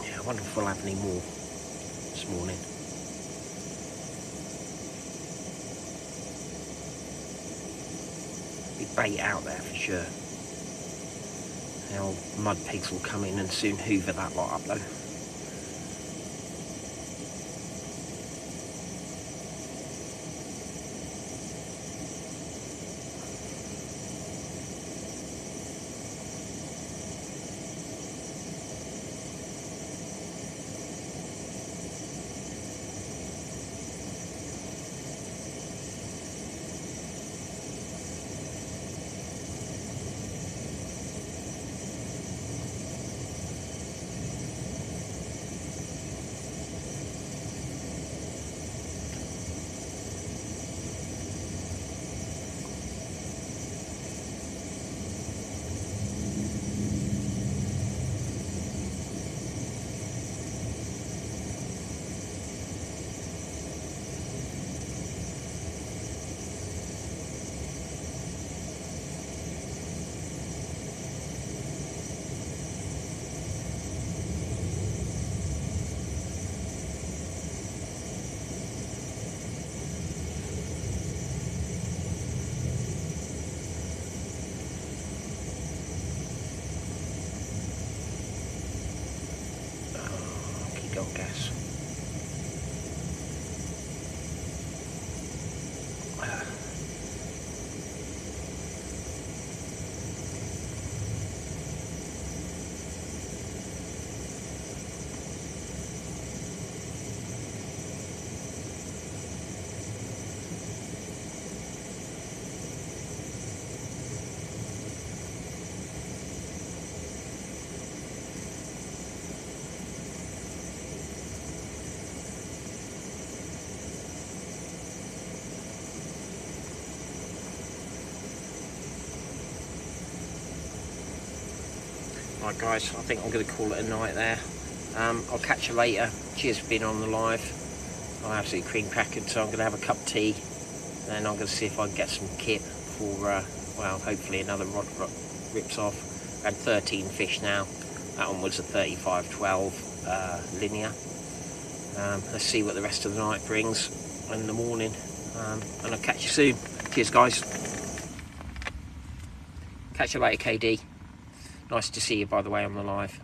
Yeah, I wonder if we'll have any more this morning. Big bait out there for sure. The old mud pigs will come in and soon hoover that lot up though. Got gas. Right guys, I think I'm going to call it a night there. I'll catch you later. Cheers for being on the live. I'm absolutely cream crackered, so I'm going to have a cup of tea. Then I'm going to see if I can get some kit for, well, hopefully another rod rips off. I had 13 fish now. That one was a 35-12 linear. Let's see what the rest of the night brings in the morning. And I'll catch you soon. Cheers guys. Catch you later, KD. Nice to see you, by the way, on the live.